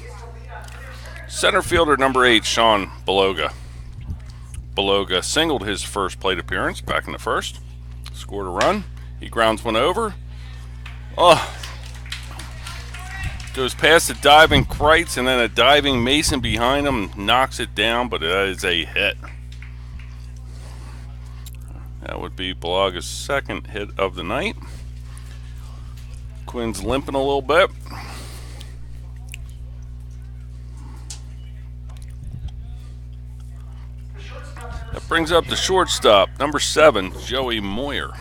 center fielder number 8, Sean Beloga. Beloga singled his first plate appearance back in the first, scored a run. He grounds one over. Goes past a diving Kreitz and then a diving Mason behind him, knocks it down, but that is a hit. That would be Belaga's second hit of the night. Quinn's limping a little bit. That brings up the shortstop, number 7, Joey Moyer.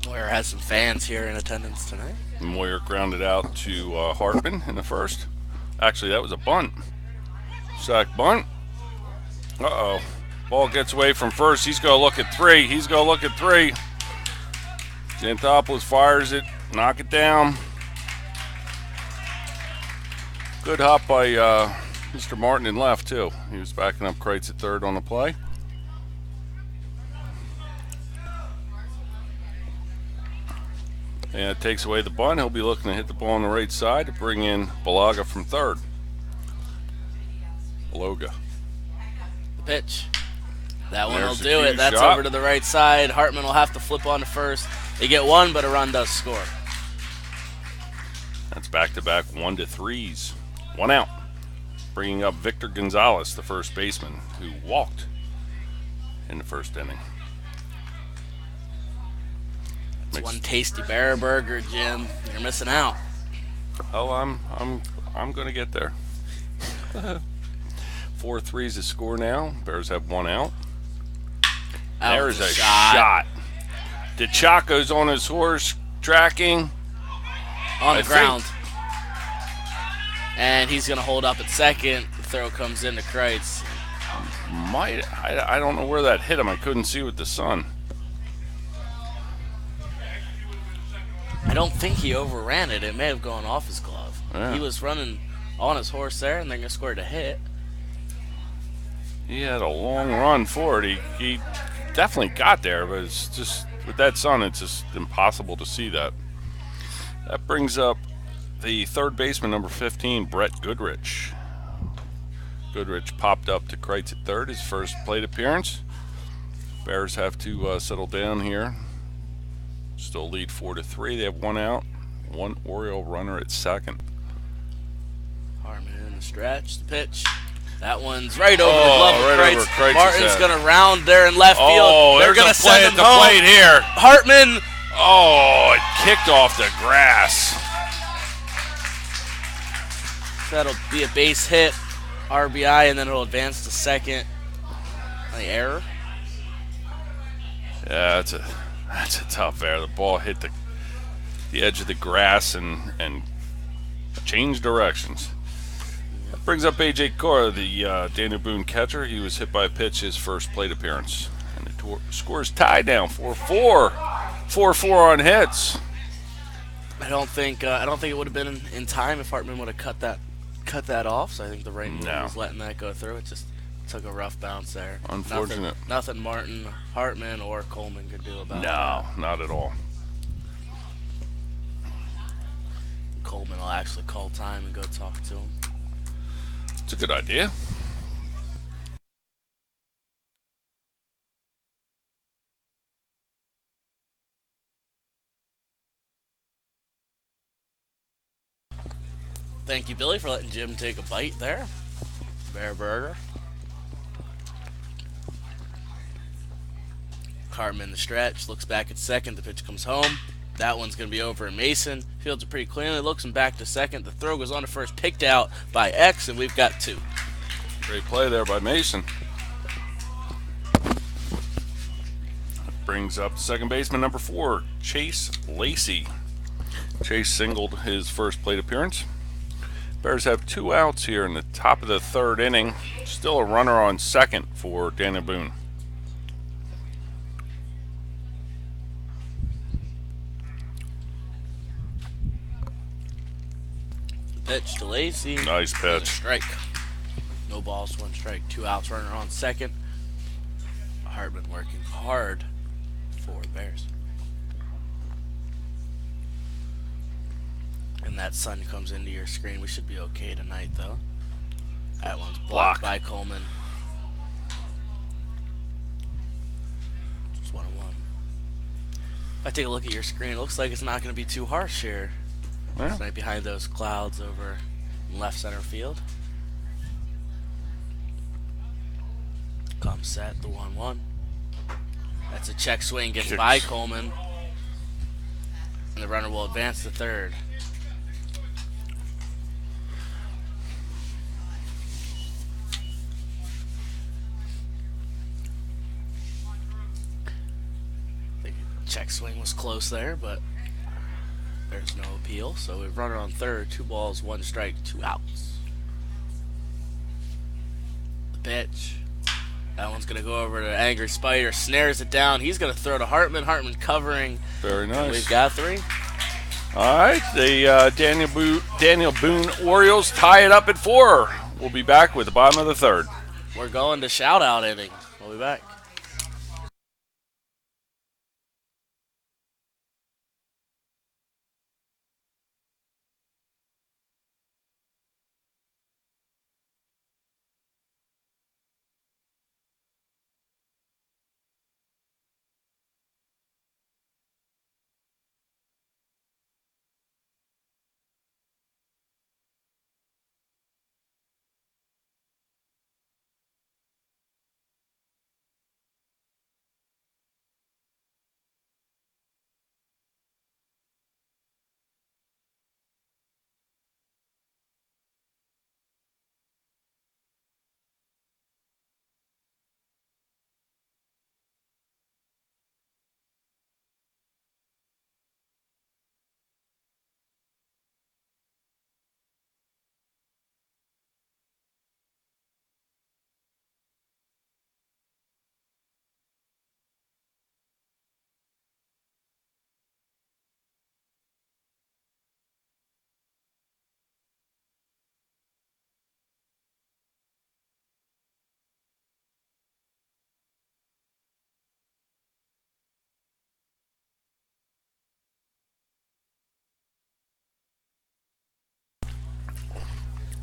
Moyer has some fans here in attendance tonight. Moyer grounded out to Hartman in the first. Actually, that was a bunt. Sack bunt. Uh-oh. Ball gets away from first. He's going to look at 3. Xanthopoulos fires it. Knock it down. Good hop by Mr. Martin in left, too. He was backing up Kreitz at third on the play. And it takes away the bunt. He'll be looking to hit the ball on the right side to bring in Belaga from third. Beloga. Pitch. That one will There's a do it. huge That's shot. over to the right side. Hartman will have to flip on to first. They get one, but a run does score. That's back-to-back 1-3s. 1 out. Bringing up Victor Gonzalez, the first baseman, who walked in the first inning. It's one tasty bear burger, Jim. You're missing out. Oh, I'm going to get there. 4-3's the score now. Bears have 1 out. There's a shot. DeChaco's on his horse, tracking. On the ground. And he's going to hold up at second. The throw comes into Kreitz. I don't know where that hit him. I couldn't see with the sun. I don't think he overran it. It may have gone off his glove. Yeah. He was running on his horse there, and they're going to score a hit. He had a long run for it. He definitely got there, but it's just with that sun, it's just impossible to see that. That brings up the third baseman, number 15, Brett Goodrich. Goodrich popped up to Kreitz at third, his first plate appearance. Bears have to settle down here. Still lead 4-3. They have 1 out, 1 Oriole runner at second. Hartman in the stretch, the pitch. That one's right over the glove of right over Kreitz. Kreitz's Martin's head. going to round there in left field. They're going to send him the home. plate here. Hartman. Oh, it kicked off the grass. That'll be a base hit, RBI, and then it'll advance to second. The error. Yeah, that's a tough error. The ball hit the edge of the grass and changed directions. That brings up A.J. Cora, the Daniel Boone catcher. He was hit by a pitch his first plate appearance. And the score's tied now, 4-4. 4-4 on hits. I don't think it would have been in time if Hartman would have cut that off. So I think the right move was letting that go through. It just took a rough bounce there. Unfortunate. Nothing Martin, Hartman, or Coleman could do about it. No, not at all. Coleman will actually call time and go talk to him. It's a good idea. Thank you, Billy, for letting Jim take a bite there. Bear burger. Hartman the stretch, looks back at second, the pitch comes home. That one's going to be over in Mason. Fields it pretty cleanly, looks him back to second. The throw goes on to first, picked out by X, and we've got 2. Great play there by Mason. Brings up second baseman number 4, Chase Lacey. Chase singled his first plate appearance. Bears have 2 outs here in the top of the third inning. Still a runner on second for Daniel Boone. Pitch to Lacey. Nice pitch. Strike. No balls, 1 strike. 2 outs, runner on second. Hartman working hard for the Bears. And that sun comes into your screen. We should be okay tonight, though. That one's blocked by Coleman. It's 1-1. If I take a look at your screen, it looks like it's not going to be too harsh here. Yeah. It's right behind those clouds over in left center field. Comes set, the 1-1. That's a check swing, gets by Coleman. And the runner will advance to third. The check swing was close there, but there's no appeal. So we runner on third, 2 balls, 1 strike, 2 outs. The pitch. That one's going to go over to Angry Spider, snares it down. He's going to throw to Hartman. Hartman covering. Very nice. We've got 3. All right, the Daniel Boone Orioles tie it up at 4. We'll be back with the bottom of the third. We're going to shout-out inning. We'll be back.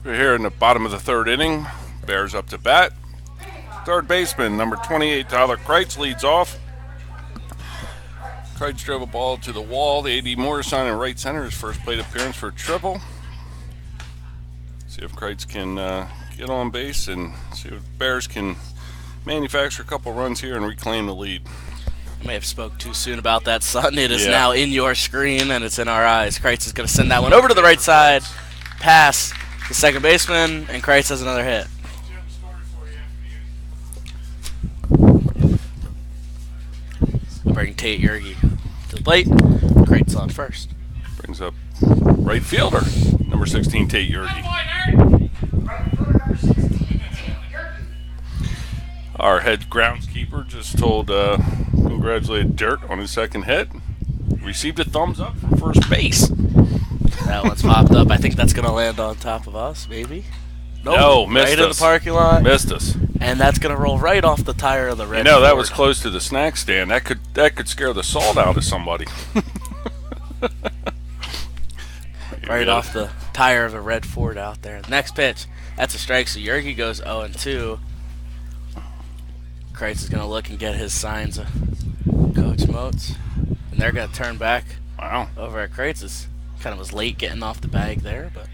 We're here in the bottom of the third inning. Bears up to bat. Third baseman, number 28, Tyler Kreitz, leads off. Kreitz drove a ball to the wall. The A.D. Moore sign in right center, his first plate appearance for a triple. See if Kreitz can get on base and see if Bears can manufacture a couple runs here and reclaim the lead. I may have spoke too soon about that, son. It is now in your screen, and it's in our eyes. Kreitz is going to send that one over to the right side. Pass the second baseman, and Kreitz has another hit. Bring Tate Yergi to the plate. Kreitz on first. Brings up right fielder, number 16, Tate Yergi. Our head groundskeeper just congratulated Dirt on his second hit. Received a thumbs up from first base. That one's popped up. I think that's going to land on top of us, maybe. Nope. No, missed right us. in the parking lot. Missed us. And that's going to roll right off the tire of the red. That Ford. was close to the snack stand. That could scare the salt out of somebody. Right off the tire of a red Ford out there. Next pitch. That's a strike, so Yergi goes 0-2. Kreitz is going to look and get his signs of Coach Moats. And they're going to turn back over at Kreitz. Kind of was late getting off the bag there, but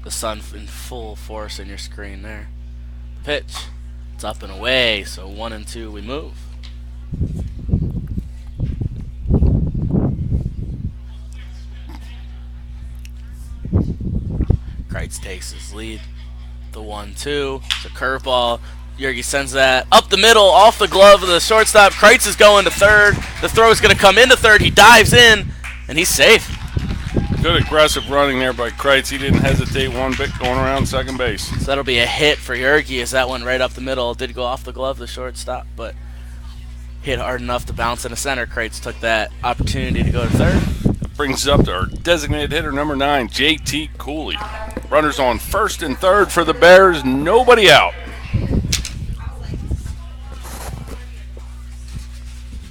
the sun in full force in your screen there. Pitch. It's up and away, so 1-2 we move. Kreitz takes his lead. The 1-2. It's a curveball. Yergi sends that up the middle, off the glove of the shortstop. Kreitz is going to third. The throw is going to come into third. He dives in, and he's safe. Good aggressive running there by Kreitz. He didn't hesitate one bit going around second base. So that'll be a hit for Yergi as that one right up the middle. It did go off the glove of the shortstop, but hit hard enough to bounce into center. Kreitz took that opportunity to go to third. That brings us up to our designated hitter, number 9, J.T. Cooley. Runners on first and third for the Bears. Nobody out.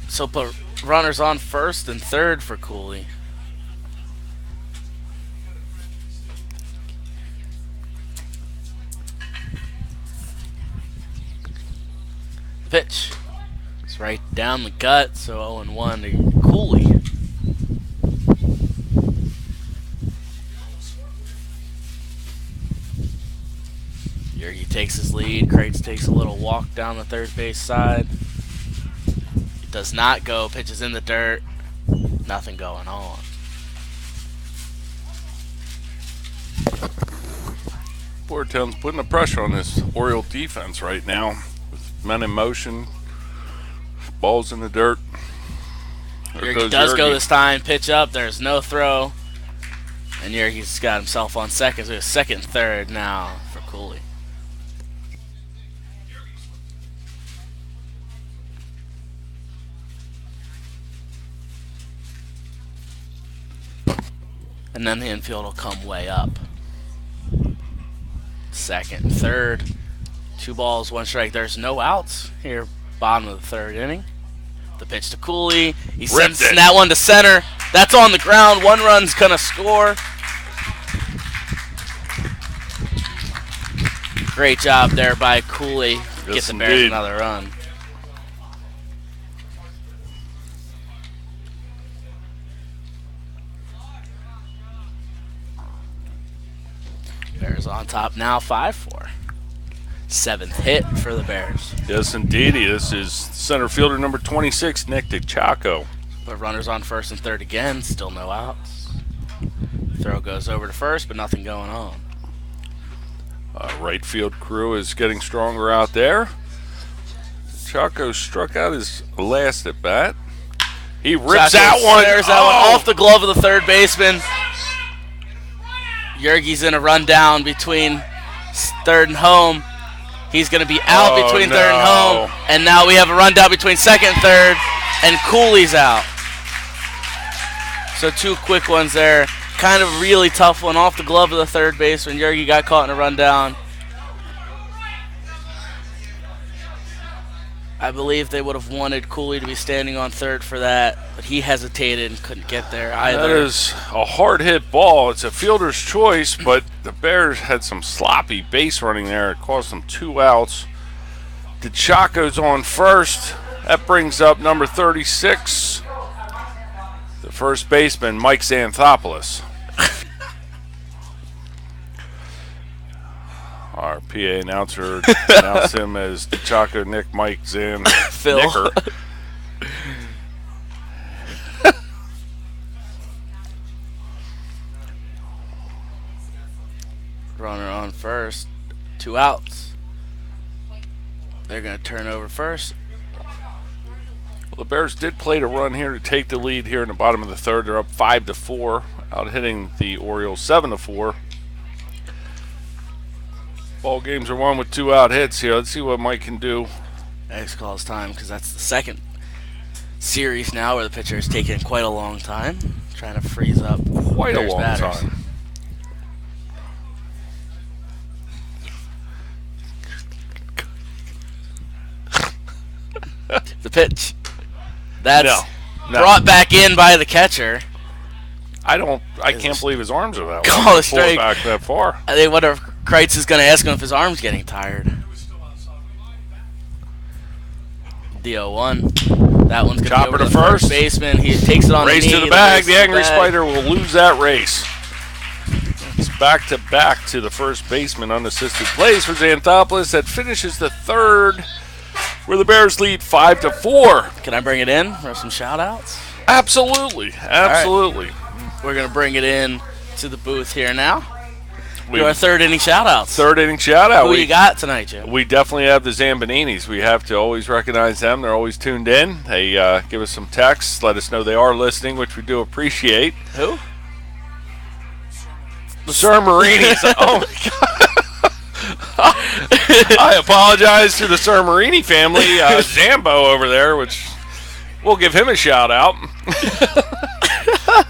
So put runners on first and third for Cooley. Pitch. It's right down the gut, so 0-1 to Cooley. Yergy takes his lead. Crates takes a little walk down the third base side. It does not go. Pitches in the dirt. Nothing going on. Boyertown's putting the pressure on this Oriole defense right now. With men in motion. Balls in the dirt. Yergy does go this time. Pitch up. There's no throw. And Yergy's got himself on second. So it's second and third now for Cooley. And then the infield will come way up. Second, third. 2 balls, 1 strike. There's no outs here, bottom of the third inning. The pitch to Cooley. He sends that one to center. That's on the ground. 1 run's going to score. Great job there by Cooley. Get the Bears another run. Bears on top now, 5-4. 7th hit for the Bears. Yes, indeed. This is center fielder number 26, Nick DeChaco. But runners on first and third again. Still no outs. Throw goes over to first, but nothing going on. Right field crew is getting stronger out there. DeChaco struck out his last at bat. He rips that one. There's that one off the glove of the third baseman. Yergy's in a rundown between third and home. He's going to be out between third and home. And now we have a rundown between second and third. And Cooley's out. So 2 quick ones there. Kind of really tough one off the glove of the third baseman. Yergy got caught in a rundown. I believe they would have wanted Cooley to be standing on third for that, but he hesitated and couldn't get there either. That is a hard hit ball. It's a fielder's choice, but the Bears had some sloppy base running there. It caused them 2 outs. DeChaco's on first. That brings up number 36, the first baseman, Mike Xanthopoulos. Our PA announcer announced him as DeChaco Nick Mike Zan Phil. Nicker. Runner on first. 2 outs. They're going to turn over first. Well, the Bears did play to run here to take the lead here in the bottom of the third. They're up 5-4, out hitting the Orioles 7-4. Ball games are won with 2 out hits here. Let's see what Mike can do. X calls time because that's the second series now where the pitcher is taking quite a long time, trying to freeze up Quite a Bears long batters. time. The pitch. That's No. brought back in by the catcher. I can't believe his arms are that Call long. a strike. Back that far. I think wonder if Kreitz is going to ask him if his arm's getting tired. The 0-1. That one's going to Chopper go over to the first. Baseman. He takes it on Race the knee. to the bag. race The to Angry bag. Spider will lose that race. It's back-to-back to the first baseman unassisted plays for Xanthopoulos. That finishes the third, where the Bears lead 5-4. Can I bring it in for some shout-outs? Absolutely. Absolutely. We're going to bring it in to the booth here now. Do our third inning shout-outs. Third inning shout-out. Who you got tonight, Jim? We definitely have the Zamboninis. We have to always recognize them. They're always tuned in. They give us some texts, let us know they are listening, which we do appreciate. Who? The Surmarinis. Oh, my God. I apologize to the Surmarini family. Zambo over there, which we'll give him a shout-out.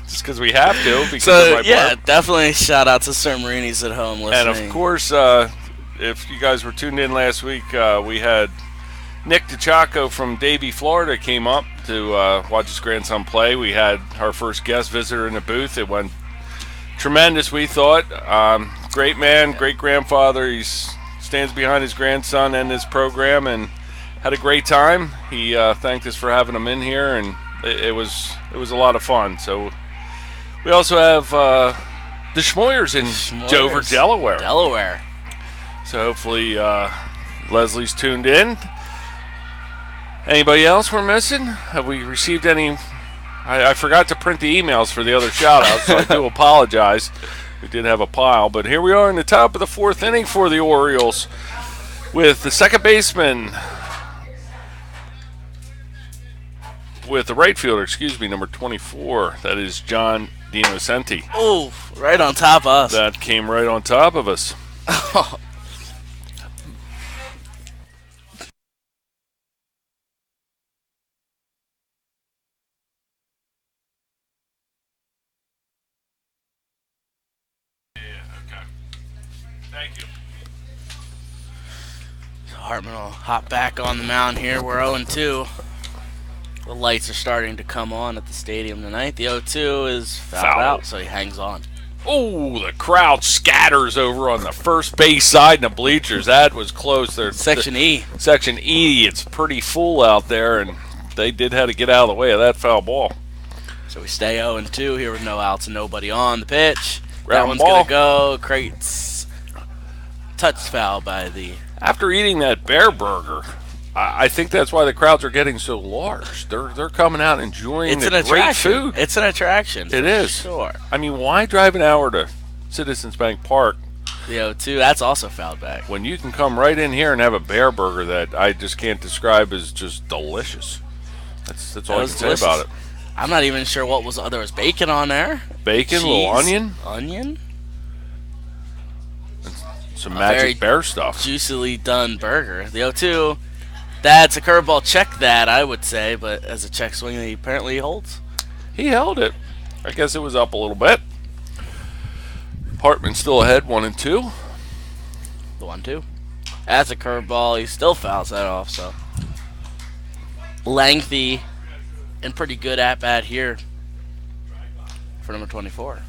Just because we have to. Because So, of my yeah, burp. definitely shout out to Sir Marini's at home And listening. of course, if you guys were tuned in last week, we had Nick DeChaco from Davie, Florida, came up to watch his grandson play. We had our first guest visitor in the booth. It went tremendous, we thought. Great man, great grandfather. He stands behind his grandson and his program, and had a great time. He thanked us for having him in here, and it was a lot of fun. So we also have the Schmoyers in Dover, Delaware. Delaware. So hopefully Leslie's tuned in. Anybody else we're missing? Have we received any? I forgot to print the emails for the other shout-outs, so I do apologize. We did have a pile, but here we are in the top of the fourth inning for the Orioles with the second baseman, with the right fielder, number 24. That is John DiNocenti. Oh, right on top of us. That came right on top of us. Thank you. Hartman will hop back on the mound here. We're 0-2. The lights are starting to come on at the stadium tonight. The 0-2 is fouled out, so he hangs on. Oh, the crowd scatters over on the first base side in the bleachers. That was close. Section E. Section E, it's pretty full out there, and they did have to get out of the way of that foul ball. So we stay 0-2 here with no outs and nobody on the pitch. That Ground one's ball. going to go. Crates. Touch foul by the... After eating that bear burger, I think that's why the crowds are getting so large. They're coming out enjoying It's the an great attraction. food. It's an attraction. It is. Sure. I mean, why drive an hour to Citizens Bank Park The 0-2, that's also fouled back. when you can come right in here and have a bear burger that I just can't describe as just delicious? That's all I can was say delicious. about it. I'm not even sure what was... There was bacon on there. Bacon, little Cheese, onion, Onion? some A magic very bear stuff. Juicily done burger. The 0-2, that's a curveball. Check that, I would say, but as a check swing, he apparently holds. He held it. I guess it was up a little bit. Hartman still ahead, 1-2. The 1-2. That's a curveball. He still fouls that off, so. Lengthy and pretty good at bat here for number 24.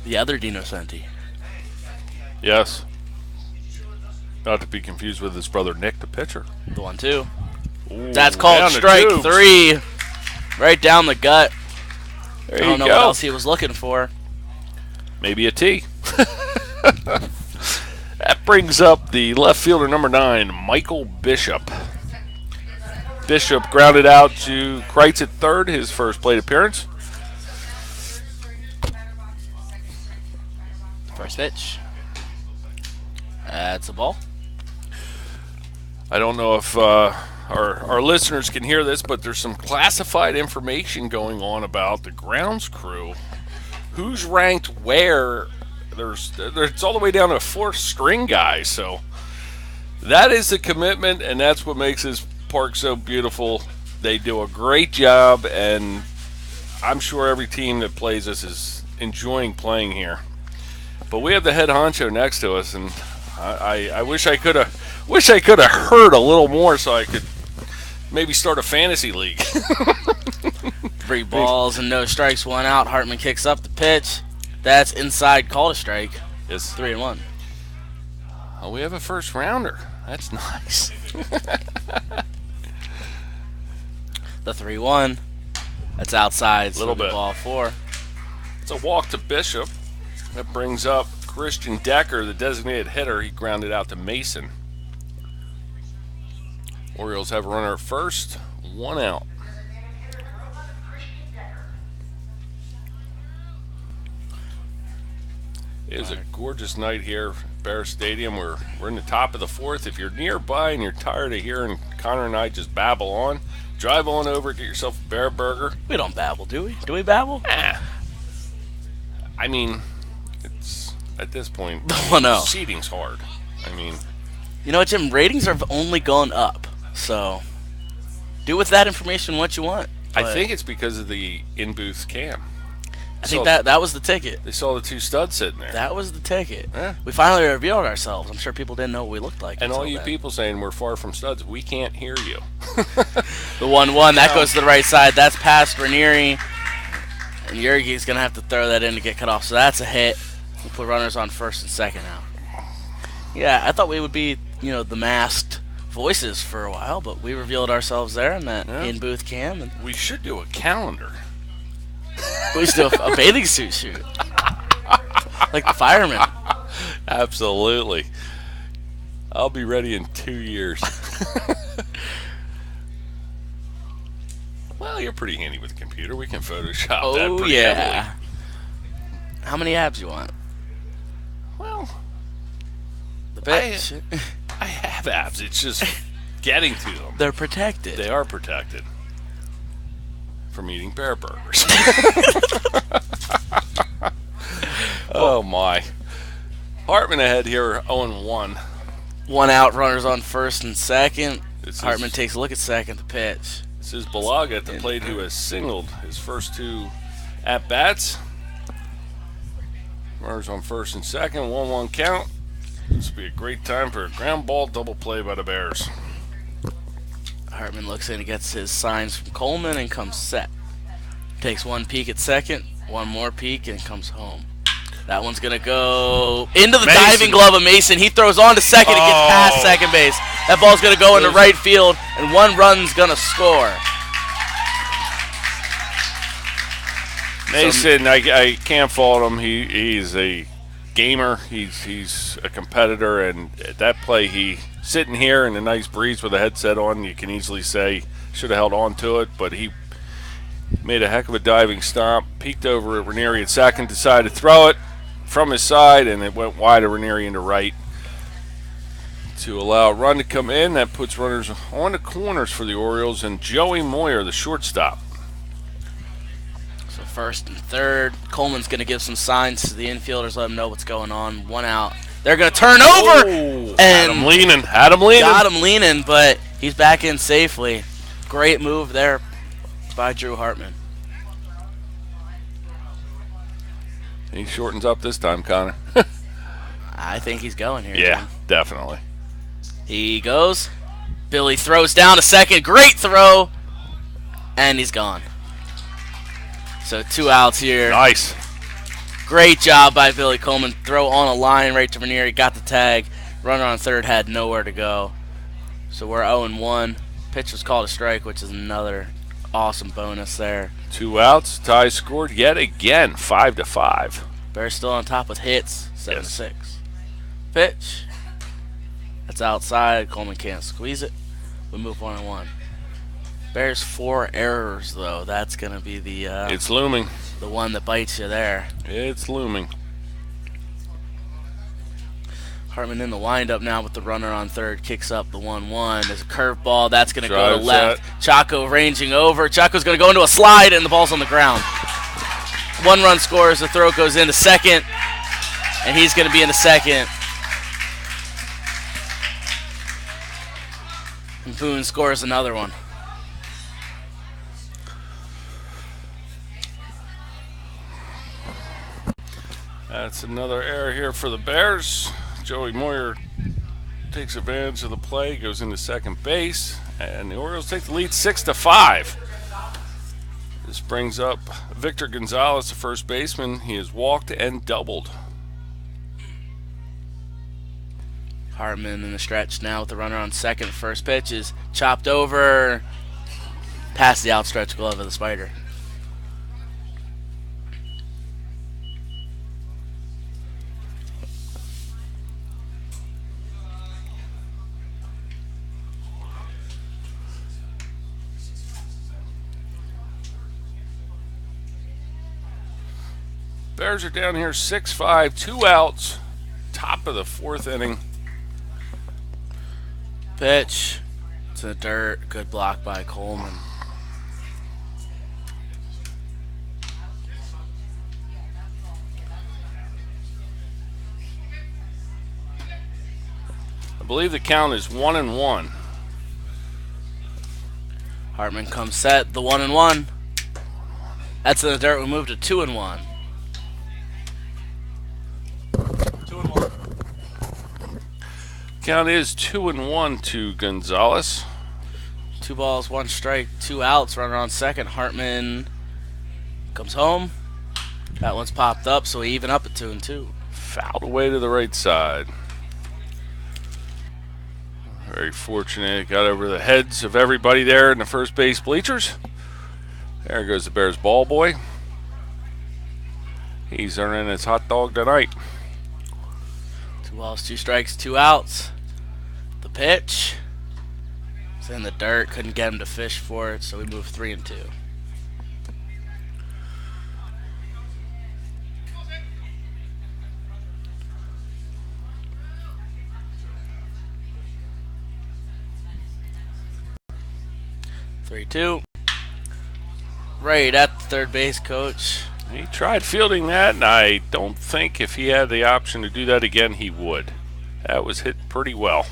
The other DiNocenti. Yes. Not to be confused with his brother Nick, the pitcher. The 1-2. Ooh, That's called down the strike tubes. 3. Right down the gut. There I don't you know go. what else he was looking for. Maybe a T. That brings up the left fielder, number 9, Michael Bishop. Bishop grounded out to Kreitz at third, his first plate appearance. First pitch. That's a ball. I don't know if our listeners can hear this, but there's some classified information going on about the grounds crew. Who's ranked where? It's all the way down to a fourth string guy. So that is the commitment, and that's what makes this park so beautiful. They do a great job, and I'm sure every team that plays us is enjoying playing here. But we have the head honcho next to us, and I wish I could have heard a little more so I could maybe start a fantasy league. 3 balls and no strikes, 1 out. Hartman kicks up the pitch. That's inside, called a strike. Yes. 3-1. Oh, we have a first rounder. That's nice. The 3-1. That's outside. Little bit. Ball 4. It's a walk to Bishop. That brings up Christian Decker, the designated hitter. He grounded out to Mason. Orioles have a runner at first, 1 out. It is a gorgeous night here at Bear Stadium. We're in the top of the fourth. If you're nearby and you're tired of hearing Connor and I just babble on, drive on over, get yourself a Bear Burger. We don't babble, do we? Do we babble? I mean, it's at this point, Oh, no. seating's hard. I mean, You know what, Jim? Ratings have only gone up. So do with that information what you want. I But think it's because of the in-booth cam. I think that was the ticket. They saw the two studs sitting there. That was the ticket. Yeah. We finally revealed ourselves. I'm sure people didn't know what we looked like. And all until you then. people saying we're far from studs, we can't hear you. The 1-1, that goes to the right side. That's past Ranieri. And Yergi's going to have to throw that in to get cut off. So that's a hit. We'll put runners on first and second now. Yeah, I thought we would be, the masked voices for a while, but we revealed ourselves there in that in-booth cam. And We should do a calendar. we still a bathing suit shoot. Like the firemen. Absolutely. I'll be ready in 2 years. Well, you're pretty handy with the computer. We can Photoshop that Oh, pretty yeah. heavily. How many abs you want? Well, The bitch. I have abs. It's just getting to them. They're protected. They are protected from eating bear burgers. Oh, my. Hartman ahead here, 0-1. 1 out, runners on first and second. This is- Hartman takes a look at second, the pitch. This is Balaga at the plate who has singled his first 2 at-bats. Runners on first and second, 1-1 count. This will be a great time for a ground ball double play by the Bears. Hartman looks in and gets his signs from Coleman and comes set. Takes 1 peek at second, 1 more peek, and comes home. That one's going to go into the Mason. diving glove of Mason. He throws on to second and gets past second base. That ball's going to go into right field, and 1 run's going to score. Mason, I can't fault him. He's a gamer. He's a competitor, and that play, he sitting here in a nice breeze with a headset on, you can easily say should have held on to it, but he made a heck of a diving stomp, peeked over at Ranieri at second, decided to throw it from his side, and it went wide of Ranieri into right to allow a run to come in. That puts runners on the corners for the Orioles, and Joey Moyer, the shortstop. So first and third. Coleman's going to give some signs to the infielders, let them know what's going on. 1 out. They're going to turn over Had and him leaning. got him leaning, but he's back in safely. Great move there by Drew Hartman. He shortens up this time, Connor. I think he's going here. Yeah, Jim. definitely. He goes. Billy throws down to second. Great throw. And he's gone. So 2 outs here. Nice. Great job by Billy Coleman. Throw on a line right to Ranieri. Got the tag. Runner on third had nowhere to go. So we're 0-1. Pitch was called a strike, which is another awesome bonus there. 2 outs. Ty scored yet again, 5-5. Bears still on top with hits, 7-6. Yes. Pitch. That's outside. Coleman can't squeeze it. We move 1-1. Bears 4 errors, though. That's going to be It's looming. the one that bites you there. It's looming. Hartman in the windup now with the runner on third. Kicks up the 1-1. There's a curveball. That's going to go to Drives left. Chaco ranging over. Chaco's going to go into a slide, and the ball's on the ground. 1 run scores. The throw goes into second, and he's going to be in the second. And Boone scores another one. That's another error here for the Bears. Joey Moyer takes advantage of the play, goes into second base, and the Orioles take the lead 6-5. This brings up Victor Gonzalez, the first baseman. He has walked and doubled. Hartman in the stretch now with the runner on second. First pitch is chopped over past the outstretched glove of the Spider. Bears are down here 6-5, 2 outs, top of the 4th inning. Pitch to the dirt. Good block by Coleman. I believe the count is 1-1. Hartman comes set. The 1-1. That's in the dirt. We move to 2-1. 2-1. Count is 2-1 to Gonzalez. 2 balls, 1 strike, 2 outs. Runner on second. Hartman comes home. That one's popped up, so we even up at 2-2. Fouled away to the right side. Very fortunate. Got over the heads of everybody there in the first base bleachers. There goes the Bears ball boy. He's earning his hot dog tonight. 2 balls, 2 strikes, 2 outs. The pitch. It's in the dirt. Couldn't get him to fish for it, so we move 3-2. Right at the third base coach. He tried fielding that, and I don't think if he had the option to do that again, he would. That was hit pretty well.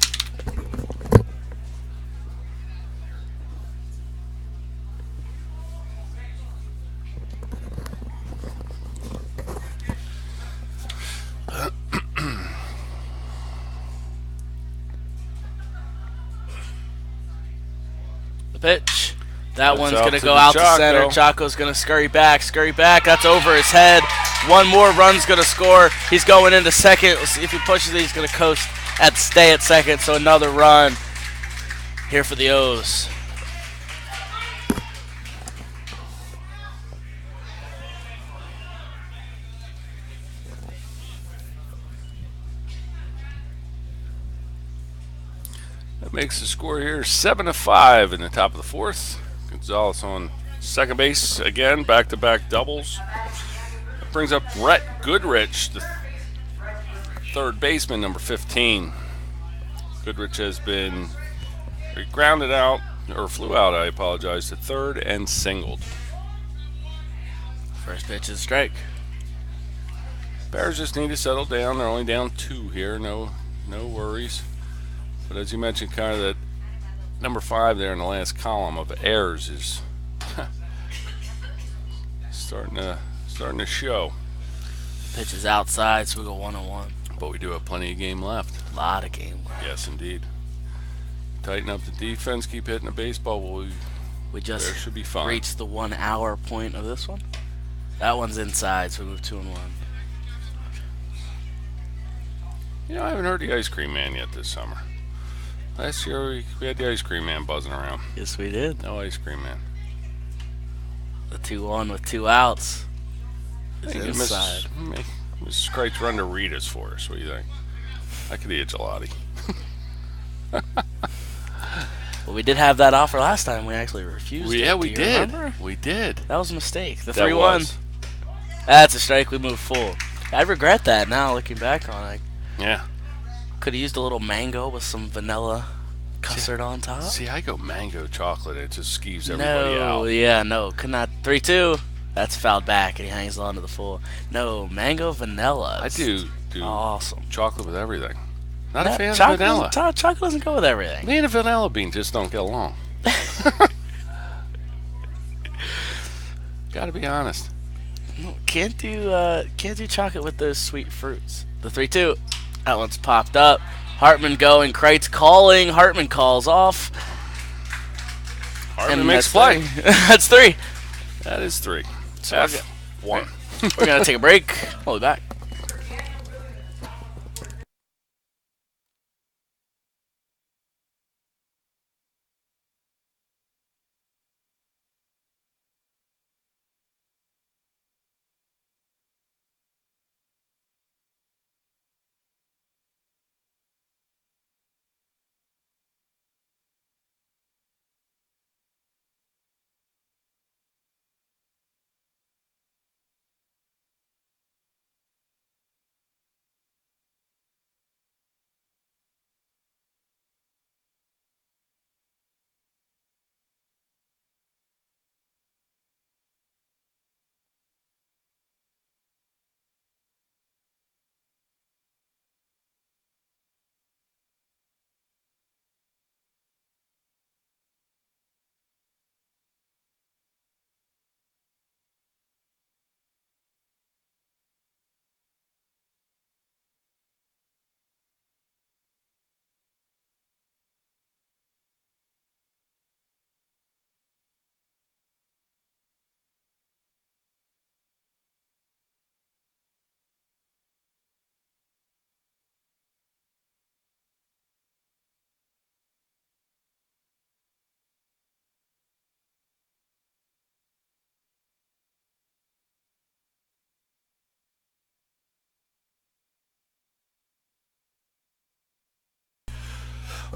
The pitch. That That's one's out going to to go the out to Chaco. center. Chaco's going to scurry back. That's over his head. One more run's going to score. He's going into second. We'll see if he pushes it. He's going to coast stay at second. So another run here for the O's. That makes the score here 7-5 in the top of the fourth. Gonzalez on second base again, back-to-back doubles. That brings up Rhett Goodrich, the third baseman, number 15. Goodrich has been grounded out, or flew out, I apologize, to third and singled. First pitch is a strike. Bears just need to settle down. They're only down 2 here. No worries. But as you mentioned, kind of that number 5 there in the last column of errors is starting to show. Pitch is outside, so we go 1-1. But we do have plenty of game left. A lot of game left. Yes, indeed. Tighten up the defense, keep hitting the baseball. We Bears just should be fine. reached the 1 hour point of this one. That one's inside, so we move 2-1. You know, I haven't heard the Ice Cream Man yet this summer. Last year we had the Ice Cream Man buzzing around. Yes, we did. No Ice Cream Man. The 2-1 with 2 outs. It's Hey, inside. Mrs. Kreitz run to Rita's for us. What do you think? I could eat a gelati. Well, we did have that offer last time. We actually refused it. Yeah, we Do you did. remember? We did. That was a mistake. The That 3-1. was. That's a strike. We move full. I regret that now, looking back on it. Yeah. Could have used a little mango with some vanilla custard on top. See, I go mango chocolate. It just skeeves everybody No, out. yeah, no. Could not. 3-2. That's fouled back, and he hangs on to the full. No, mango vanilla. I do Awesome. chocolate with everything. Not a That- fan of chocolate vanilla. Chocolate doesn't go with everything. Me and a vanilla bean just don't get along. Gotta be honest. No, can't do chocolate with those sweet fruits. The 3-2. That one's popped up. Hartman going. Kreitz calling. Hartman calls off. Hartman And makes that's play. 3. That's 3. That is 3. So F1. We're gonna take a break. We'll be back.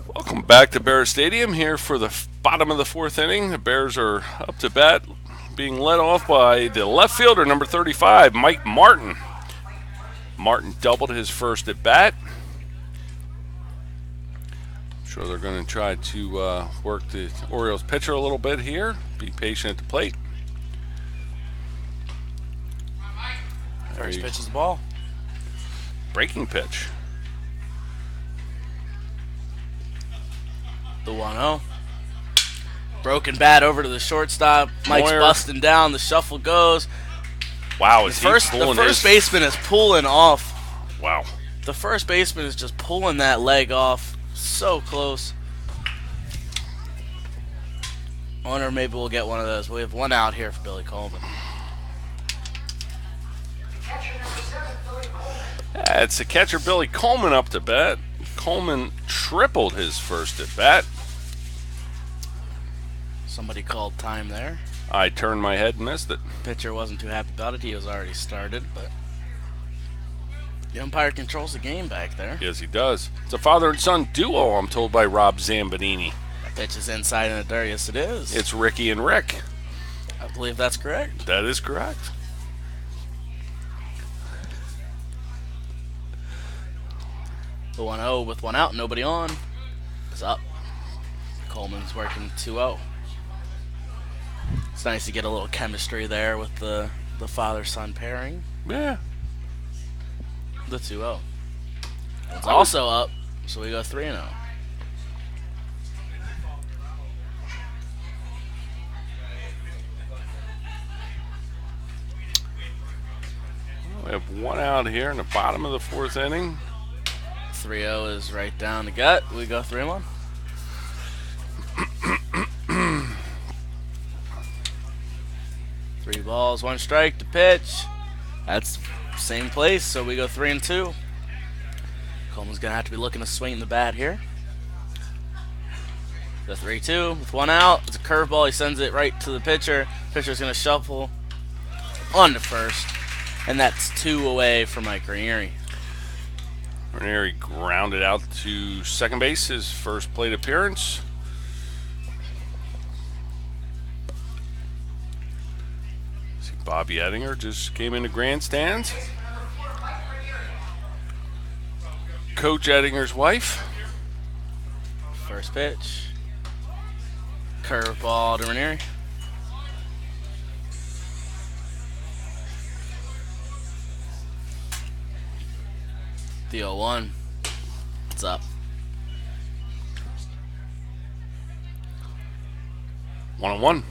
Welcome back to Bear Stadium here for the bottom of the fourth inning. The Bears are up to bat, being led off by the left fielder, number 35, Mike Martin. Martin doubled his first at bat. I'm sure they're going to try to work the Orioles pitcher a little bit here. Be patient at the plate. First pitch is the ball. Breaking pitch. The 1-0. Broken bat over to the shortstop. Mike's Moyer. busting down. The shuffle goes. Wow, The is first, he the pulling first his? baseman is pulling off. Wow. The first baseman is just pulling that leg off. So close. I wonder if maybe we'll get one of those. We have one out here for Billy Coleman. Catcher number 7, Billy Coleman. It's the catcher Billy Coleman up to bat. Coleman tripled his first at bat. Somebody called time there. I turned my head and missed it. Pitcher wasn't too happy about it. He was already started, but the umpire controls the game back there. Yes, he does. It's a father and son duo, I'm told by Rob Zambanini. That pitch is inside in the dirt. Yes, it is. It's Ricky and Rick. I believe that's correct. That is correct. The 1-0 with one out, nobody on, is up. Coleman's working 2-0. It's nice to get a little chemistry there with the father-son pairing. Yeah. The 2-0. It's also up, so we go 3-0. We have one out here in the bottom of the fourth inning. 3-0 is right down the gut. We go 3-1. Three balls, one strike to pitch. That's same place, so we go 3-2. Coleman's gonna have to be looking to swing the bat here. The 3-2 with one out. It's a curveball. He sends it right to the pitcher. Pitcher's gonna shuffle on to first, and that's 2 away for Mike Ranieri. Ranieri grounded out to second base, his first plate appearance. See, Bobby Ettinger just came into grandstands. Coach Ettinger's wife. First pitch. Curveball to Ranieri. The 0-1. It's up. 1-1.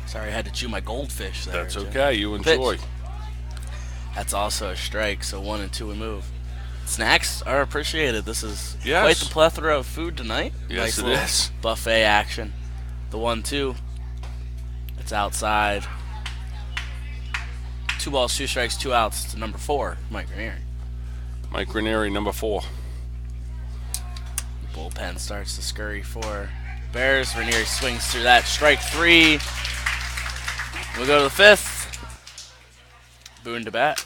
Sorry, I had to chew my goldfish there. That's Jim. okay. You enjoy. That's also a strike, so 1-2 we move. Snacks are appreciated. This is Yes. quite the plethora of food tonight. Yes, Nice it little is. buffet action. The 1-2. It's outside. 2 balls, 2 strikes, 2 outs to number 4, Mike Ranieri. Mike Ranieri, number 4. The bullpen starts to scurry for Bears. Ranieri swings through that. Strike 3. We'll go to the 5th. Boone to bat.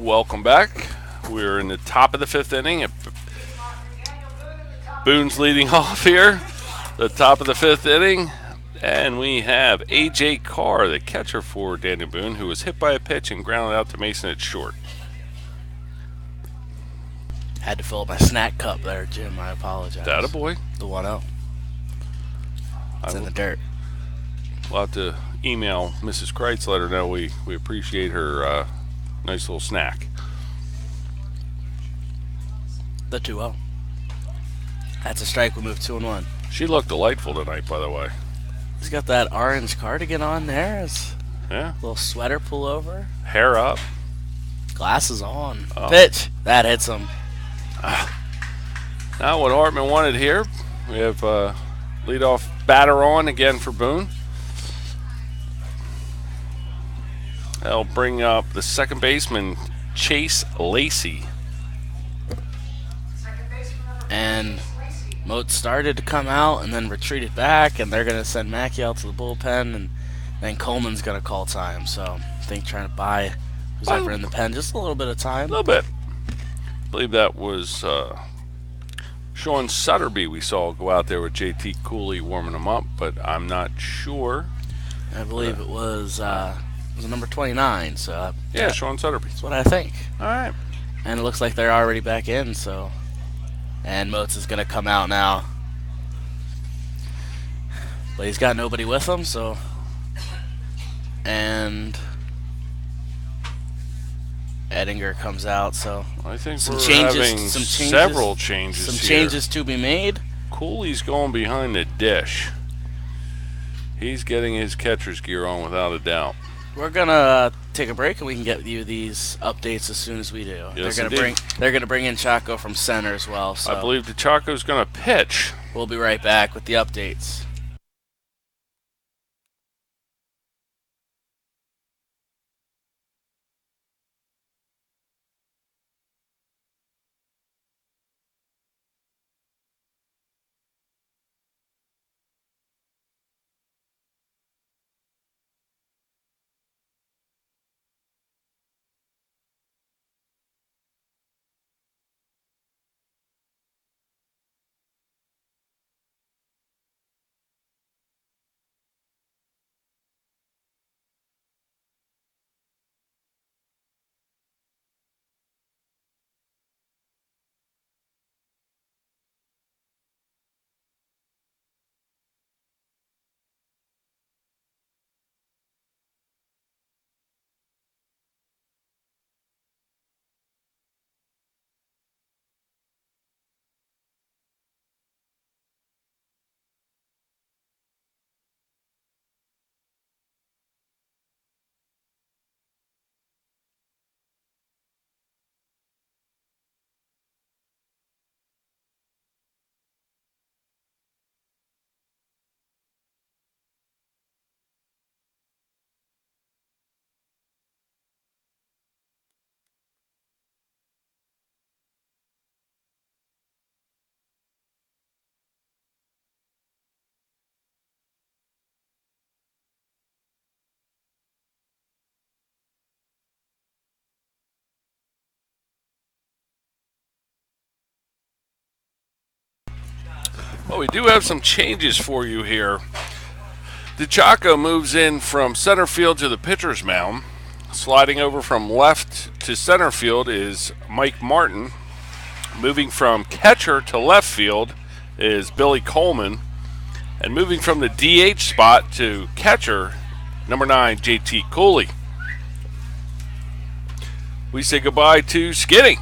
Welcome back. We're in the top of the fifth inning. Boone's leading off here. The top of the fifth inning. And we have A.J. Carr, the catcher for Daniel Boone, who was hit by a pitch and grounded out to Mason at short. Had to fill up my snack cup there, Jim. I apologize. Attaboy. The 1-0. It's in the dirt. We'll have to email Mrs. Kreitz, let her know we appreciate her nice little snack. The 2-0. That's a strike. We move 2-1. She looked delightful tonight, by the way. He's got that orange cardigan on there. His Yeah. little sweater pullover. Hair up. Glasses on. Oh. Pitch. That hits him. Now what Hartman wanted here. We have leadoff batter on again for Boone. That'll bring up the second baseman, Chase Lacey. And Moat started to come out and then retreated back, and they're going to send Mackey out to the bullpen, and then Coleman's going to call time. So I think trying to buy who's ever in the pen just a little bit of time. A little bit. I believe that was Sean Sutterby we saw go out there with JT Cooley warming him up, but I'm not sure. I believe it was number 29. So Yeah, Sean Sutterby. that's what I think. All right. And it looks like they're already back in. So, and Moats is going to come out now, but he's got nobody with him. So, and Edinger comes out. So I think Some we're changes- having some changes- several changes some here. changes to be made. Cooley's going behind the dish. He's getting his catcher's gear on without a doubt. We're gonna take a break, and we can get you these updates as soon as we do. Yes, They're gonna bring in Chaco from center as well. So I believe the Chaco's going to pitch. we'll be right back with the updates. Well, we do have some changes for you here. The Chaco moves in from center field to the pitcher's mound. Sliding over from left to center field is Mike Martin. Moving from catcher to left field is Billy Coleman. And moving from the DH spot to catcher, number 9, JT Cooley. We say goodbye to Skinny.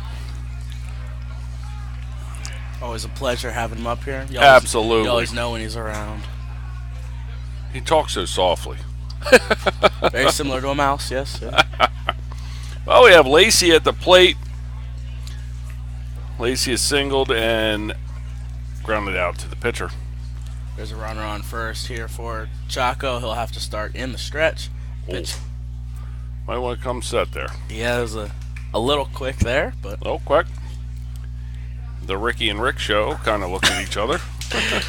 Always a pleasure having him up here. Absolutely. You always know when he's around. He talks so softly. Very similar to a mouse, yes. Yeah. Well, we have Lacey at the plate. Lacey is singled and grounded out to the pitcher. There's a runner on first here for Chaco. He'll have to start in the stretch. Pitch. Might want to come set there. He has a little quick there, but Oh, quick. The Ricky and Rick show kind of looked at each other.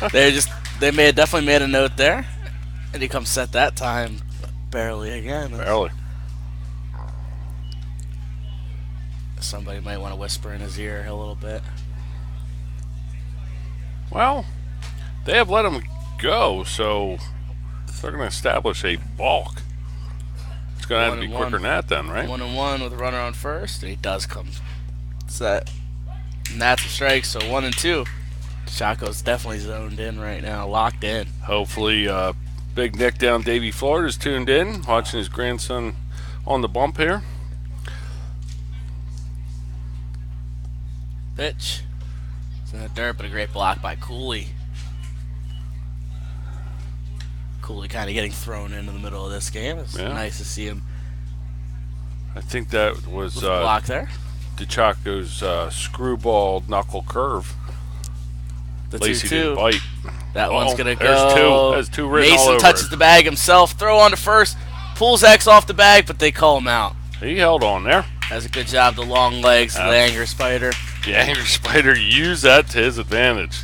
definitely made a note there. And he comes set that time barely again. Barely. somebody might want to whisper in his ear a little bit. Well, they have let him go, so they're going to establish a balk. It's going to have to be quicker than that then, right? 1-1 with a runner on first, and he does come set. And that's a strike, so 1-2. Chaco's definitely zoned in right now, locked in. Hopefully, Big Nick down Davie, Florida is tuned in, watching his grandson on the bump here. Pitch. It's in the dirt, but a great block by Cooley. Cooley kind of getting thrown into the middle of this game. It's nice to see him. I think that was with the block there. DeChaco's screwball knuckle curve. The At least he 2-2. didn't bite. That one's going to go. There's two. There's two written all Mason over touches it. the bag himself. Throw on to first. Pulls X off the bag, but they call him out. He held on there. That's a good job. The long legs, the Angry Spider. The Angry Spider used that to his advantage.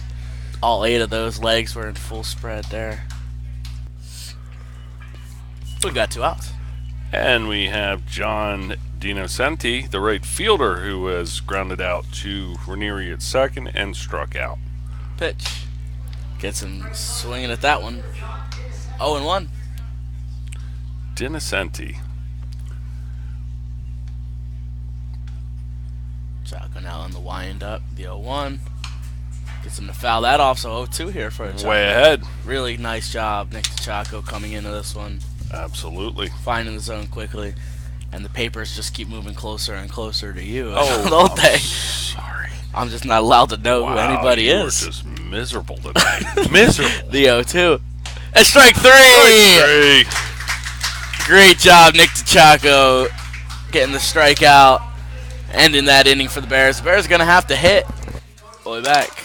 All 8 of those legs were in full spread there. So we got 2 outs. And we have John Dinocenti, the right fielder, who was grounded out to Ranieri at second and struck out. Pitch. Gets him swinging at that one. 0-1. Dinocenti. Chaco now on the wind up. The 0-1. Gets him to foul that off, so 0-2 here for Chaco. Way ahead. Really nice job, Nick Chaco, coming into this one. Absolutely. Finding the zone quickly. And the papers just keep moving closer and closer to you, Oh, don't they? Sorry. I'm just not allowed to know who anybody you is. Were just miserable tonight. Miserable. The 0-2. And strike 3! Strike 3. Great job, Nick Chaco, getting the strikeout, ending that inning for the Bears. The Bears are going to have to hit. We'll be back.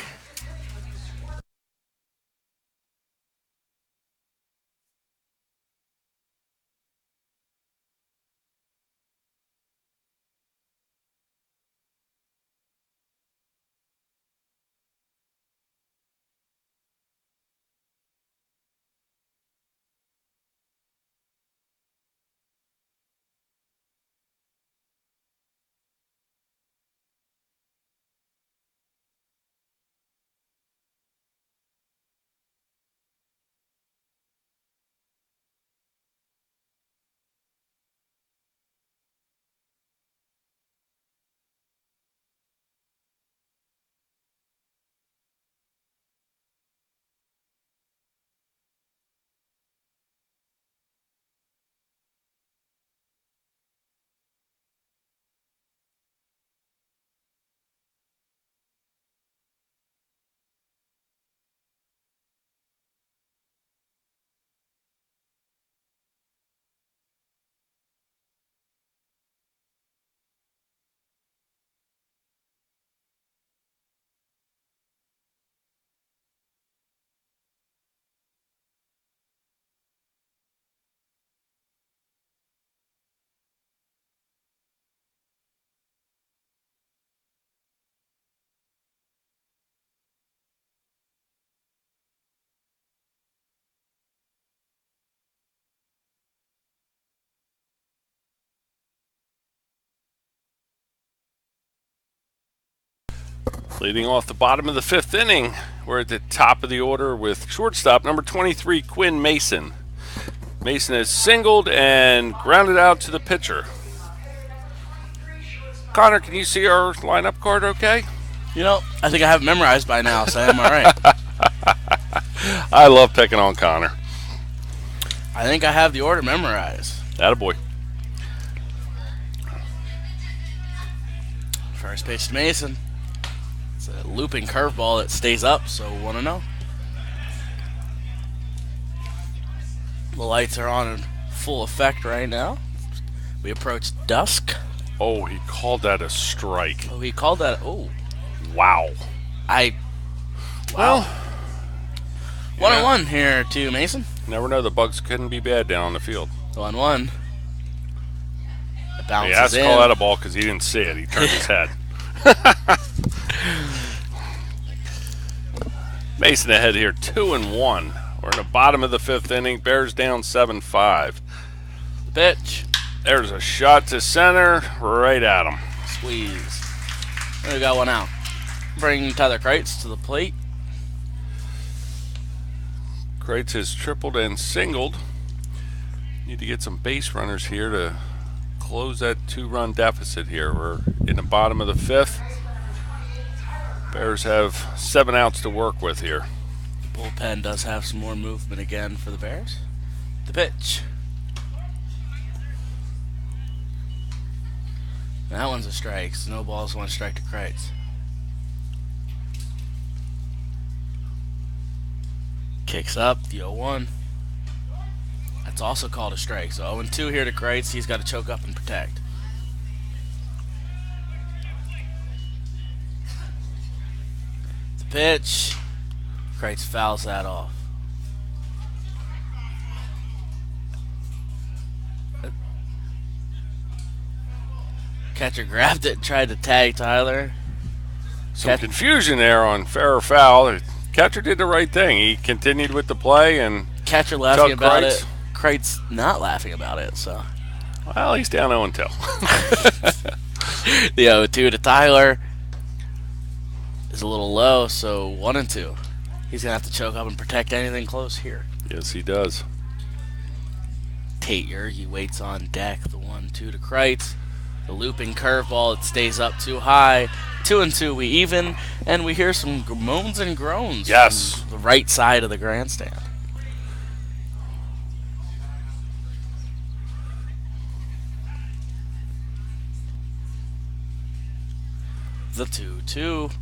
Leading off the bottom of the 5th inning, we're at the top of the order with shortstop number 23, Quinn Mason. Mason has singled and grounded out to the pitcher. Connor, can you see our lineup card okay? You know, I think I have it memorized by now, so I'm all right. I love picking on Connor. I think I have the order memorized. Attaboy. First pitch to Mason. It's a looping curveball that stays up, so 1-0. The lights are on in full effect right now. We approach dusk. Oh, he called that a strike. Oh, he called that. Oh, Wow. Well, 1-1 here to Mason. Never know, the Bugs couldn't be bad down on the field. 1-1. It bounces He has to in. call that a ball because he didn't see it. He turned his head. Mason ahead here, 2-1. We're in the bottom of the 5th inning. Bears down 7-5. The pitch. There's a shot to center, right at him. squeeze. And we got one out. Bring Tyler Kreitz to the plate. Kreitz has tripled and singled. Need to get some base runners here to close that 2-run deficit here. We're in the bottom of the 5th. Bears have 7 outs to work with here. Bullpen does have some more movement again for the Bears. The pitch. That one's a strike. No balls, 1 strike to Kreitz. Kicks up, the 0-1. That's also called a strike. So 0-2 here to Kreitz. He's got to choke up and protect. The pitch. Kreitz fouls that off. Catcher grabbed it and tried to tag Tyler. Some confusion there on fair or foul. The catcher did the right thing. He continued with the play and Catcher laughing Chuck about Kreitz. it. Kreitz not laughing about it. So well, he's down 0-2. the 0-2 to Tyler is a little low. So 1-2. He's gonna have to choke up and protect anything close here. Yes, he does. Tate Yergy waits on deck. The 1-2 to Kreitz. The looping curveball, it stays up too high. 2-2, we even, and we hear some moans and groans. Yes. From the right side of the grandstand. The 2-2.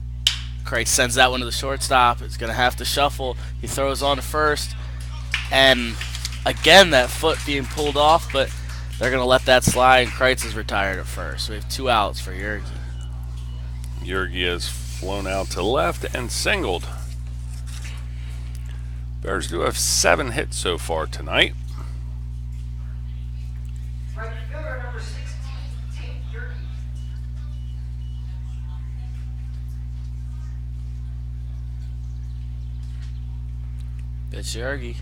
Kreitz sends that one to the shortstop. It's going to have to shuffle. He throws on to first. And again, that foot being pulled off, but they're going to let that slide, and Kreitz is retired at first. So we have 2 outs for Yergy. Yergy has flown out to left and singled. Bears do have 7 hits so far tonight. Right fielder number 16, Tate Yergy. Pitch Yergy.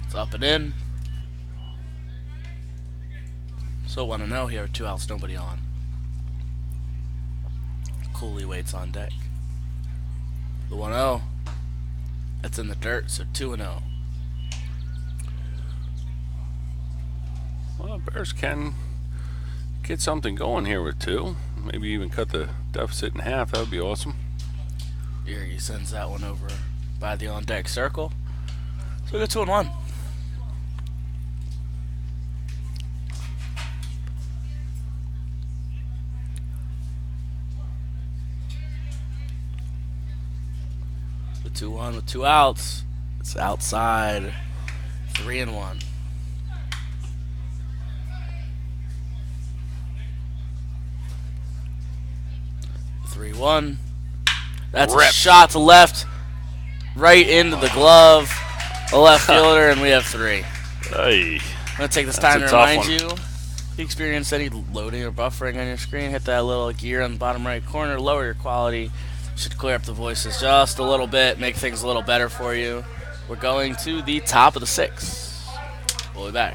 It's up and in. So 1-0 here, 2 outs, nobody on. Cooley waits on deck. The 1-0. That's in the dirt, so 2-0. Well, Bears can get something going here with 2. Maybe even cut the deficit in half. That would be awesome. Yergy sends that one over by the on deck circle. So we go 2-1. The 2-1 with 2 outs. It's outside. 3-1. The 3-1. That's a Rip. shot to left, right into the glove, the left fielder, and we have 3. Hey. I'm going to take this That's time a to tough remind one. you, if you experience any loading or buffering on your screen, hit that little gear on the bottom right corner, lower your quality. Should clear up the voices just a little bit, make things a little better for you. We're going to the top of the 6th. We'll be back.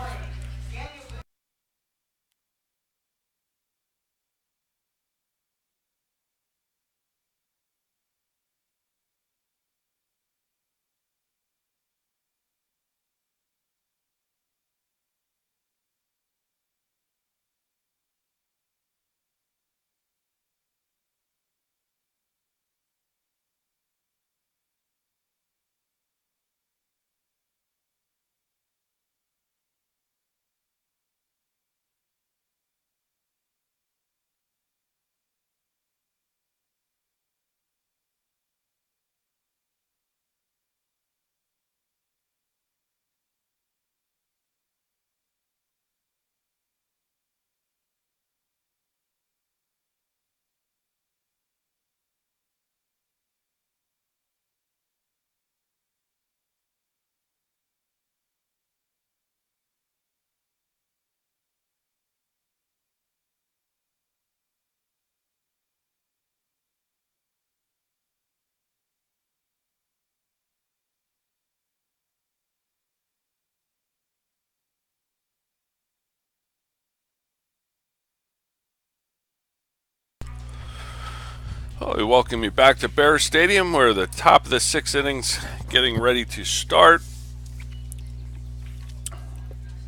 Well, we welcome you back to Bear Stadium. We're at the top of the 6 innings, getting ready to start.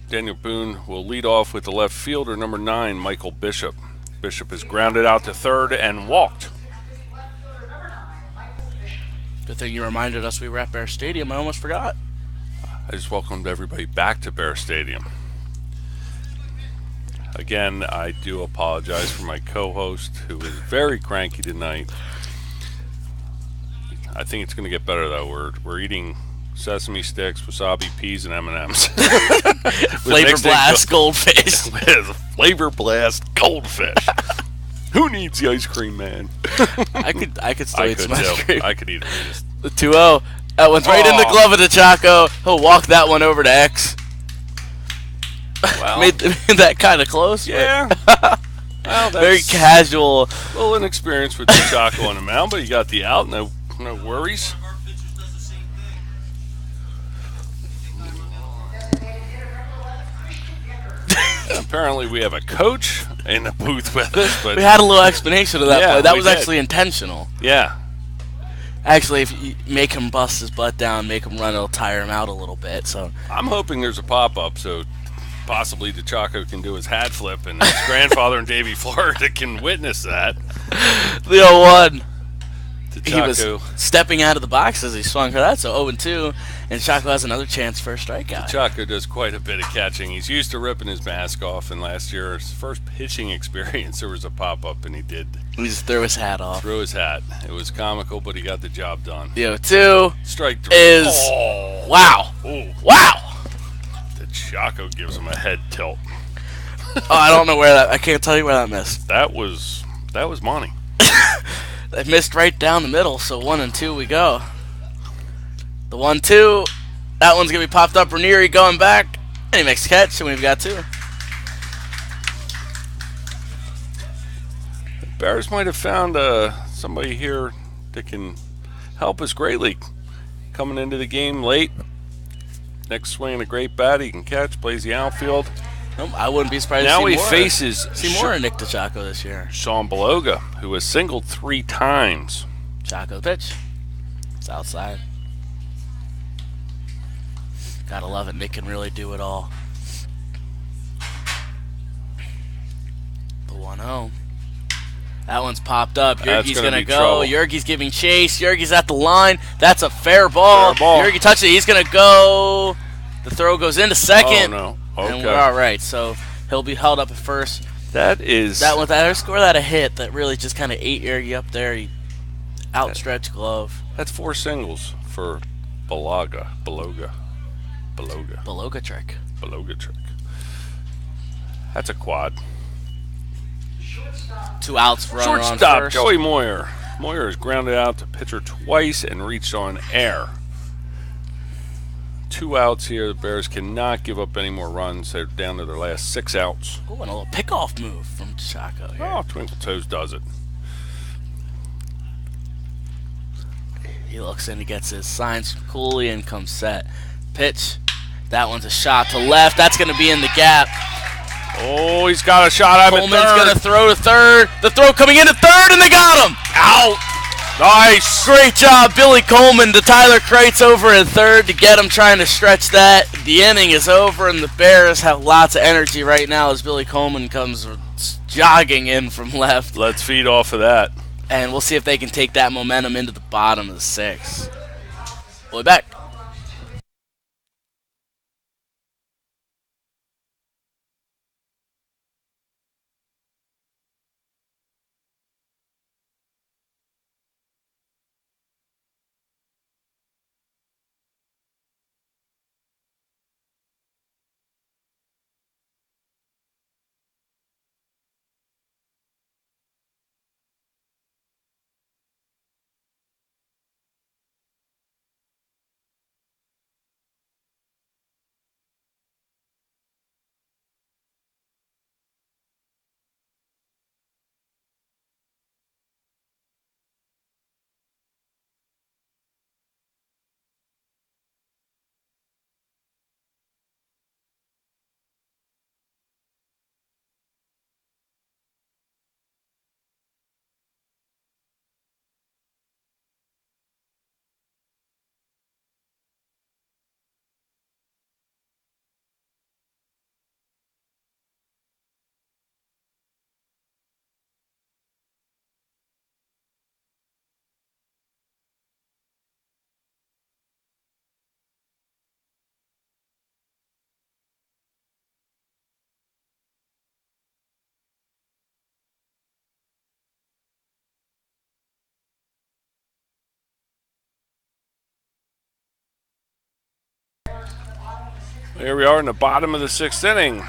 Daniel Boone will lead off with the left fielder, number 9, Michael Bishop. Bishop is grounded out to third and walked. Good thing you reminded us we were at Bear Stadium. I almost forgot. I just welcomed everybody back to Bear Stadium. Again, I do apologize for my co-host, who is very cranky tonight. I think it's going to get better though. We're eating sesame sticks, wasabi, peas, and M&Ms. Flavor Blast Goldfish. With Flavor Blast Goldfish. Who needs the ice cream, man? I could still eat some ice too. cream. I could eat it. The 2-0. That one's right in the glove of the Chaco. He'll walk that one over to X. Well, made that kind of close. yeah. Well, that's Very casual. a little inexperience with the Chaco on the mound, but you got the out. No worries. Apparently, we have a coach in the booth with us, but We had a little explanation of that Yeah, play. That we was did. actually intentional. yeah, Actually, if you make him bust his butt down, make him run, it'll tire him out a little bit. So I'm hoping there's a pop-up so possibly the Chaco can do his hat flip, and his grandfather and Davey Florida can witness that. the 0-1. The He was Chaco, stepping out of the box as he swung for that. So 0-2, and Chaco has another chance for a strikeout. Chaco does quite a bit of catching. He's used to ripping his mask off, and last year, his first pitching experience, there was a pop-up, and he did He just threw his hat off. throw his hat. It was comical, but he got the job done. The 0-2 Strike 3. is Oh, wow, oh, wow. the Chaco gives him a head tilt. Oh, I don't know where that. I can't tell you where that missed. That was money. It missed right down the middle. So 1-2 we go. The 1-2. That one's gonna be popped up. Ranieri going back, and he makes a catch, and we've got 2. Bears might have found somebody here that can help us greatly. Coming into the game late. Next swing, a great bat. He can catch, plays the outfield. Nope, I wouldn't be surprised Now to see he more. faces See more of Nick DeChaco this year. Sean Beloga, who has singled 3 times. Chaco pitch. It's outside. Gotta love it. Nick can really do it all. The 1-0. That one's popped up. That's Yergie's gonna gonna be go. trouble. Yergie's giving chase. Yergie's at the line. That's a fair ball. Fair ball. Yergie touched it. He's gonna go. The throw goes into second. Oh, no. And Okay. we're all right. So he'll be held up at first. That is... That score that a hit that really just kind of ate Yergie up there. He outstretched glove. That's 4 singles for Beloga Beloga trick. That's a quad. 2 outs for runner on Shortstop, first. Joey Moyer. Moyer is grounded out to pitcher twice and reached on air. 2 outs here. The Bears cannot give up any more runs. They're down to their last 6 outs. Oh, and a little pickoff move from Chaco here. Oh, Twinkle Toes does it. He looks in, he gets his signs from Cooley and comes set. Pitch. That one's a shot to left. That's going to be in the gap. Oh, he's got a shot. I'm at Coleman's third. going to throw to third. The throw coming in to third, and they got him. Out. Nice. Great job, Billy Coleman to Tyler Kreitz over at third to get him trying to stretch that. The inning is over, and the Bears have lots of energy right now as Billy Coleman comes jogging in from left. Let's feed off of that. And we'll see if they can take that momentum into the bottom of the 6th. We'll be back. Here we are in the bottom of the 6th inning.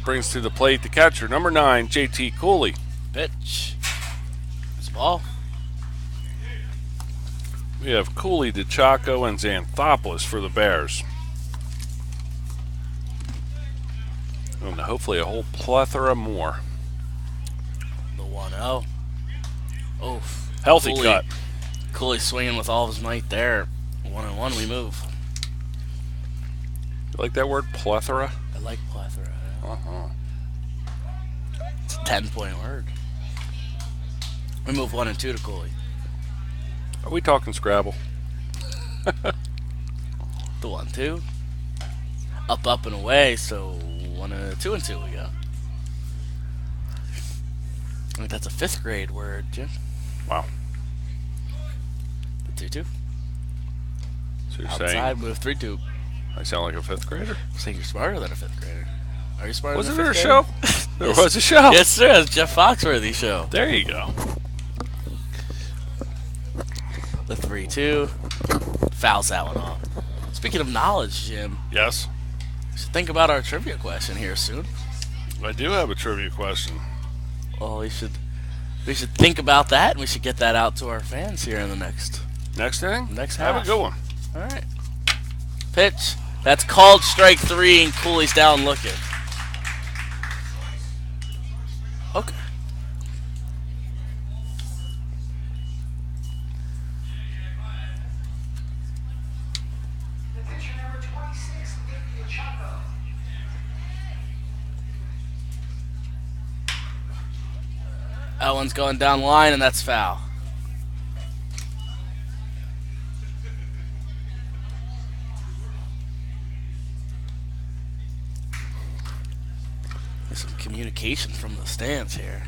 Brings to the plate the catcher, number 9, JT Cooley. Pitch. It's a ball. We have Cooley, DeChacco, and Xanthopoulos for the Bears. And hopefully a whole plethora more. The 1-0. Oof. Healthy cut. Cooley swinging with all of his might there. 1-1, we move. You like that word, plethora? I like plethora. Uh-huh. It's a 10-point word. We move 1 and 2 to Cooley. Are we talking Scrabble? The 1-2. Up, and away, so 2 and 2 we go. I think that's a 5th grade word, Jim. Wow. The 2-2. So you're Outside, saying move 3-2. I sound like a 5th grader? I'm saying you're smarter than a 5th grader. Are you smarter Was than there a a 5th show? grader? There was a show. Yes, sir. It's Jeff Foxworthy show. There you go. The 3-2. Fouls that one off. Speaking of knowledge, Jim, Yes. we should think about our trivia question here soon. I do have a trivia question. Well, we should think about that, and we should get that out to our fans here in the next Next half. Have a good one. All right. Pitch. That's called strike 3, and Cooley's down looking. Okay. The pitcher number 26, Nick Chaco. That one's going down the line, and that's foul. There's some communication from the stands here.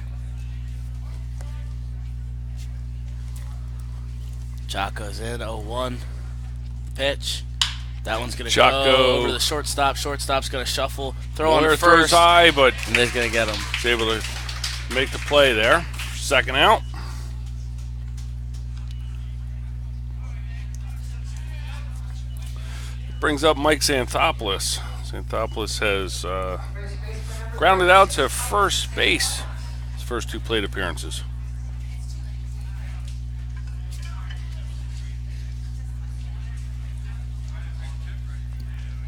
Chaco's in, 0-1. Pitch. That one's going to Chaco. go over the shortstop. Shortstop's going to shuffle. Throw on Moyer to throws first. high, but And they're going to get him. is able to make the play there. 2nd out. Brings up Mike Xanthopoulos. Xanthopoulos has grounded out to first base his first 2 plate appearances.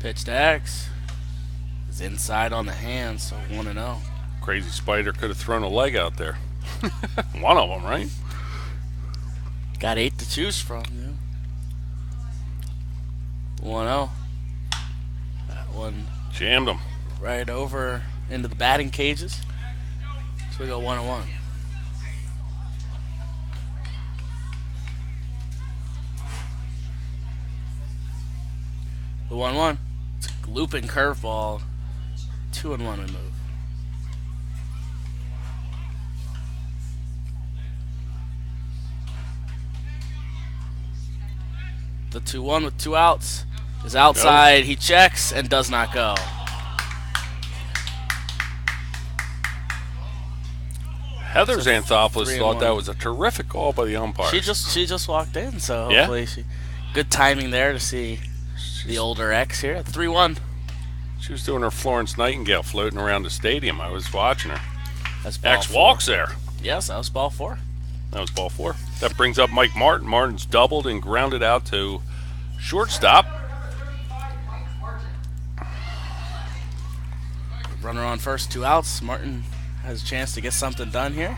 Pitch to X. Is inside on the hand, so 1-0. Crazy Spider could have thrown a leg out there. One of them, right? Got 8 to choose from. Yeah. 1-0. That one Jammed him. right over into the batting cages. So we go 1-1. The 1-1. It's a looping curveball. 2-1 we move. The 2-1 with 2 outs is outside. He checks and does not go. Heather So Xanthopoulos 3-1. thought that was a terrific call by the umpire. She just walked in, so Yeah? hopefully good timing there to see the older X here. 3-1. She was doing her Florence Nightingale floating around the stadium. I was watching her. That's ball X 4. walks there. Yes, that was ball 4. That was ball 4. That brings up Mike Martin. Martin's doubled and grounded out to shortstop. Runner on first, 2 outs. Martin has a chance to get something done here,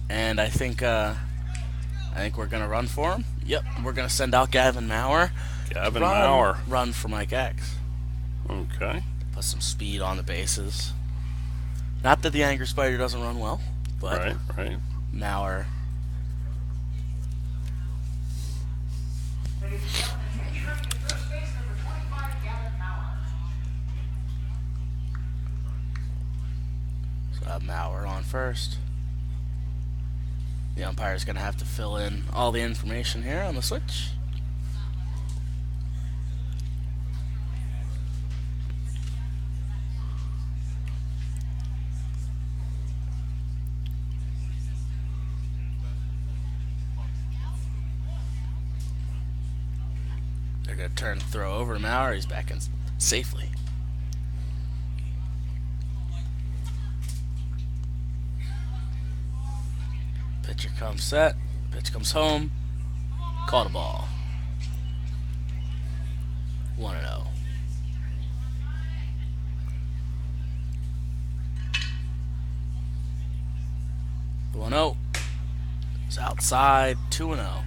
and I think we're gonna run for him. Yep, we're gonna send out Gavin Maurer. Gavin Maurer. Run for Mike X. Okay. Put some speed on the bases. Not that the Angry Spider doesn't run well, but Right. Maurer. Ladies and gentlemen, entering at first base, number 25, Gavin Maurer. So I have Maurer on first. The umpire's gonna have to fill in all the information here on the switch. They're Good turn throw over to Maurer. He's back in safely. Pitcher comes set. Pitch comes home. Caught a ball. 1-0. The 1-0 is outside. 2-0.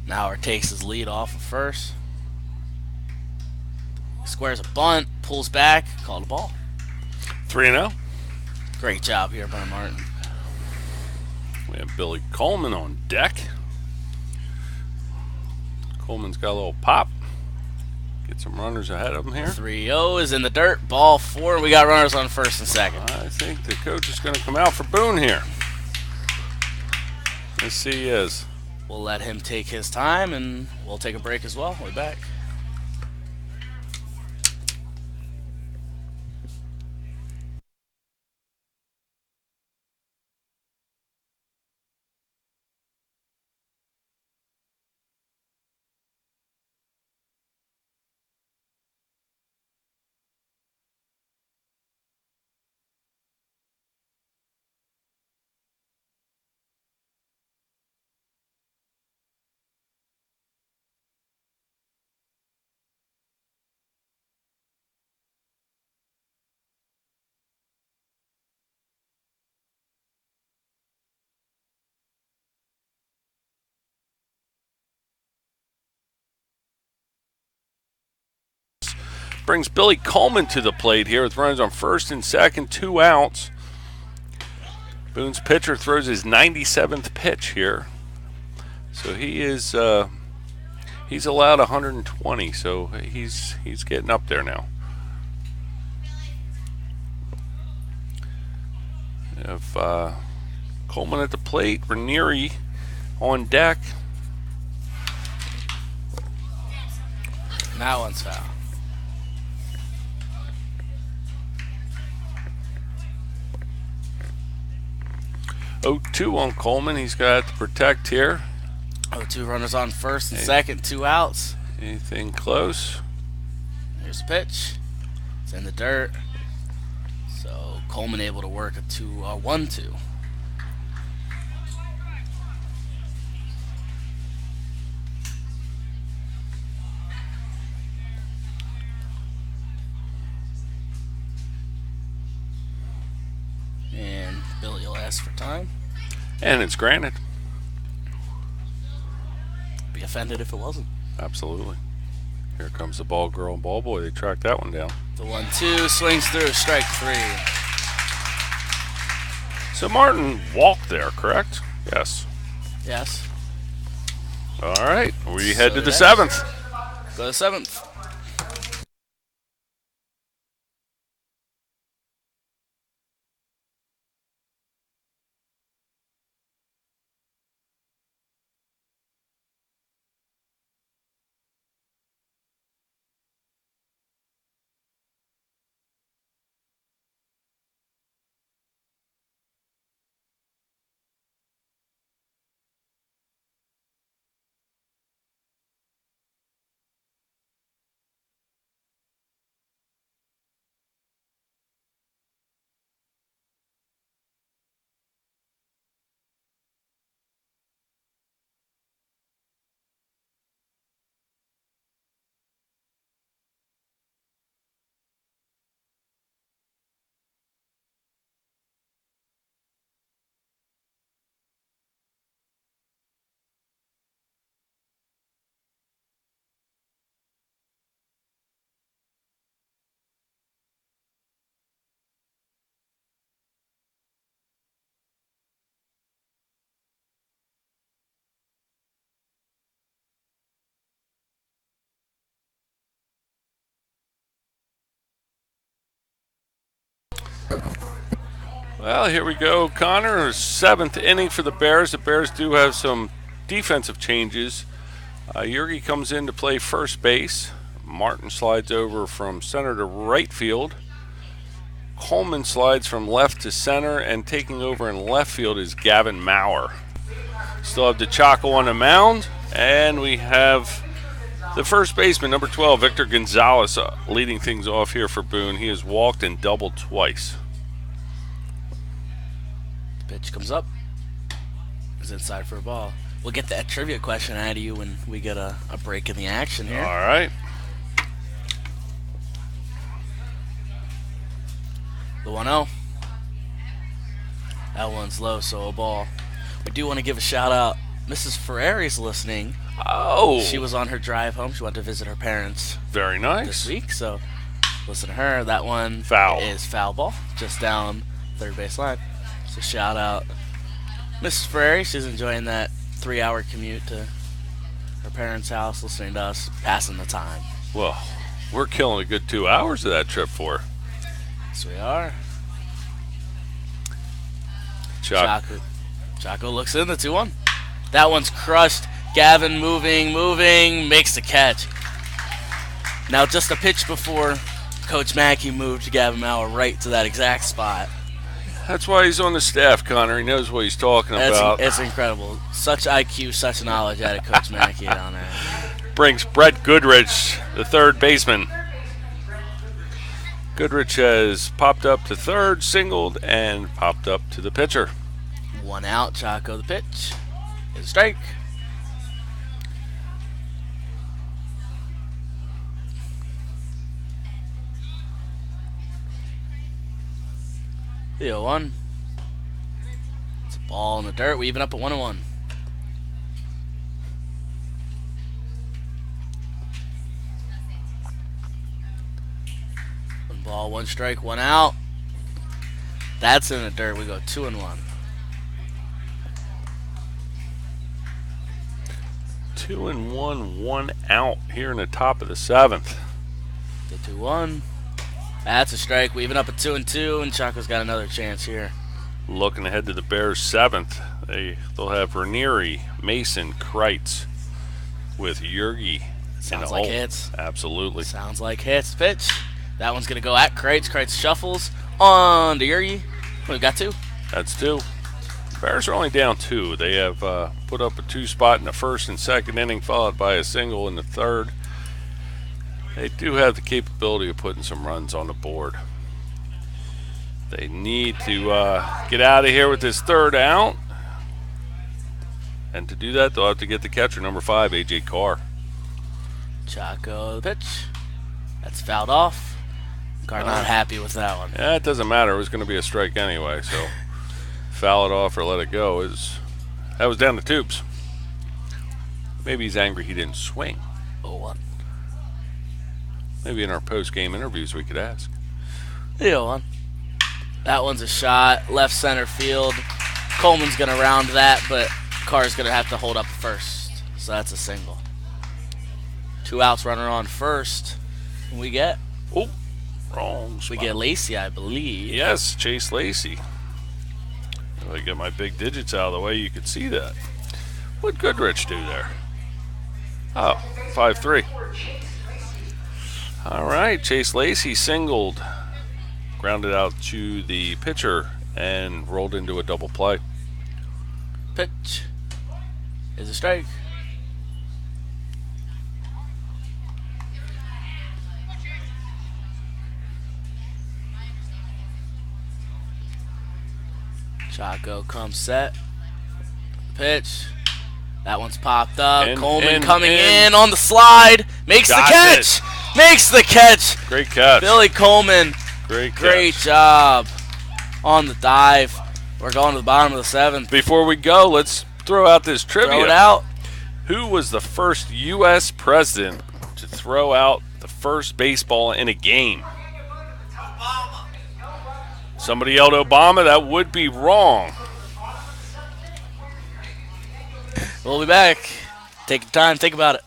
Maurer takes his lead off of first. Squares a bunt, pulls back, called a ball. 3-0. Great job here by Martin. We have Billy Coleman on deck. Coleman's got a little pop. Get some runners ahead of him here. 3-0 is in the dirt. Ball 4. We got runners on first and second. I think the coach is going to come out for Boone here. Yes, he is. We'll let him take his time, and we'll take a break as well. We'll be back. Brings Billy Coleman to the plate here with runners on first and second, 2 outs. Boone's pitcher throws his 97th pitch here. So he is he's allowed 120, so he's getting up there now. We have Coleman at the plate, Ranieri on deck. That one's foul. 0-2 on Coleman. He's got to protect here. 0-2 runners on first and second, 2 outs. Anything close? Here's the pitch. It's in the dirt. So Coleman able to work a 1-2. And Billy will ask for time. And it's granted. Be offended if it wasn't. Absolutely. Here comes the ball girl and ball boy. They tracked that one down. The 1-2 swings through, strike 3. So Martin walked there, correct? Yes. Yes. All right. We head to the next. 7th. Go to 7th. Well, here we go, Connor. 7th inning for the Bears. The Bears do have some defensive changes. Yergi comes in to play first base. Martin slides over from center to right field. Coleman slides from left to center, and taking over in left field is Gavin Maurer. Still have DeChaco on the mound, and we have the first baseman, number 12, Victor Gonzalez, leading things off here for Boone. He has walked and doubled twice. Pitch comes up. It's inside for a ball. We'll get that trivia question out of you when we get a break in the action here. All right. The 1-0. That one's low, so a ball. We do want to give a shout out. Mrs. Ferreri's listening. Oh. She was on her drive home. She went to visit her parents Very nice. this week, so listen to her. That one Foul. is foul ball, just down third base line. So shout out Mrs. Ferreri. She's enjoying that 3-hour commute to her parents' house, listening to us, passing the time. Well, we're killing a good 2 hours of that trip for her. Yes, we are. Chaco looks in the 2-1. That one's crushed. Gavin moving, makes the catch. Now just a pitch before Coach Mackey moved Gavin Maurer right to that exact spot. That's why he's on the staff, Connor. He knows what he's talking about. It's incredible. Such IQ, such knowledge out of Coach Mackey down there. Brings Brett Goodrich, the third baseman. Goodrich has popped up to third, singled, and popped up to the pitcher. 1 out, Chaco the pitch. Is a strike. The 0-1. It's a ball in the dirt. We even up at 1-1. One ball, 1 strike, 1 out. That's in the dirt. We go 2-1. 2-1, 1 out here in the top of the 7th. The 2-1. That's a strike. We even up at 2-2, and Chaco's got another chance here. Looking ahead to the Bears' 7th, they'll have Ranieri, Mason, Kreitz with Yergi. Sounds like hits. Absolutely. Sounds like hits. Pitch. That one's going to go at Kreitz. Kreitz shuffles on to Yergi. We've got 2. That's 2. Bears are only down 2. They have put up a 2 spot in the first and second inning, followed by a single in the third. They do have the capability of putting some runs on the board. They need to get out of here with this third out. And to do that, they'll have to get the catcher, number 5, A.J. Carr. Chaco the pitch. That's fouled off. Carr not happy with that one. Yeah, it doesn't matter. It was going to be a strike anyway, so foul it off or let it go. That was down the tubes. Maybe he's angry he didn't swing. 0-1. Maybe in our post-game interviews we could ask. The 0-1. That one's a shot. Left center field. Coleman's going to round that, but Carr's going to have to hold up first. So that's a single. 2 outs, runner on first. We get? Oh, wrong spot. We get Lacey, I believe. Yes, Chase Lacey. If I get my big digits out of the way, you could see that. What'd Goodrich do there? Oh, 5-3. All right, Chase Lacey singled, grounded out to the pitcher, and rolled into a double play. Pitch is a strike. Chaco comes set. Pitch. That one's popped up. Coleman coming in on the slide. Makes the catch. Makes the catch. Great catch. Billy Coleman. Great job on the dive. We're going to the bottom of the 7th. Before we go, let's throw out this trivia. Throw it out. Who was the first U.S. president to throw out the first baseball in a game? Somebody yelled Obama. That would be wrong. We'll be back. Take your time. Think about it.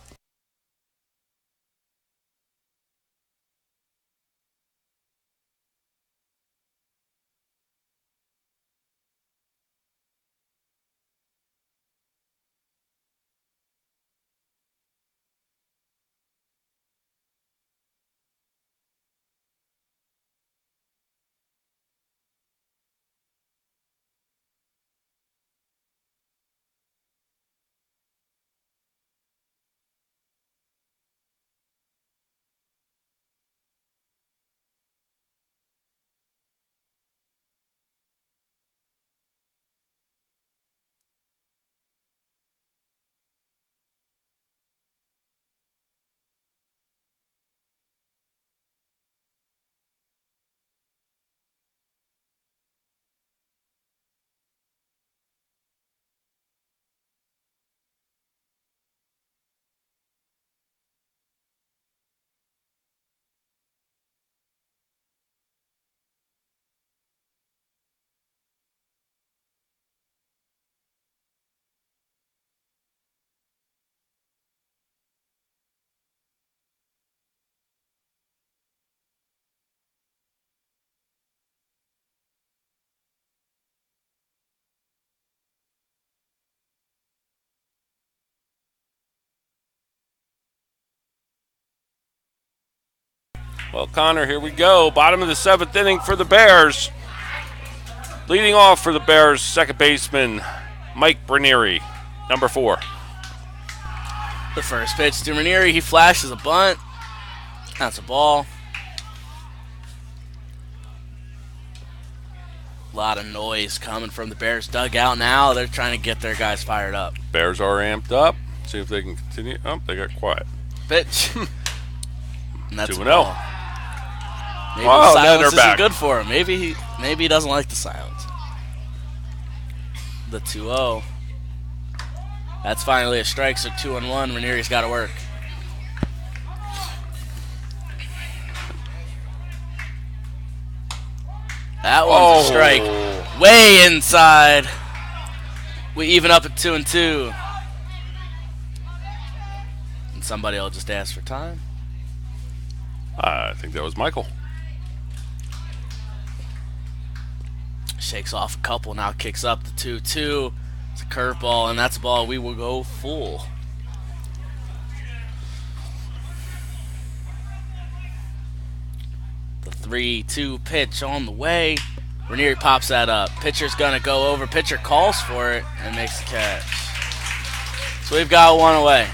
Well, Connor, here we go. Bottom of the 7th inning for the Bears. Leading off for the Bears, second baseman Mike Branieri, number 4. The first pitch to Ranieri. He flashes a bunt. That's a ball. A lot of noise coming from the Bears dugout now. They're trying to get their guys fired up. Bears are amped up. See if they can continue. Oh, they got quiet. Pitch. And that's 2-0. a ball. Maybe Oh, the now silence they're isn't back. good for him. Maybe he doesn't like the silence. The 2-0. That's finally a strike, so 2-1. Ranieri's got to work. That one's a strike. Way inside. We even up at 2-2. And somebody will just ask for time. I think that was Michael. Shakes off a couple, now kicks up the 2-2. It's a curveball, and that's a ball we will go full. The 3-2 pitch on the way. Ranieri pops that up. Pitcher's going to go over. Pitcher calls for it and makes the catch. So we've got one away.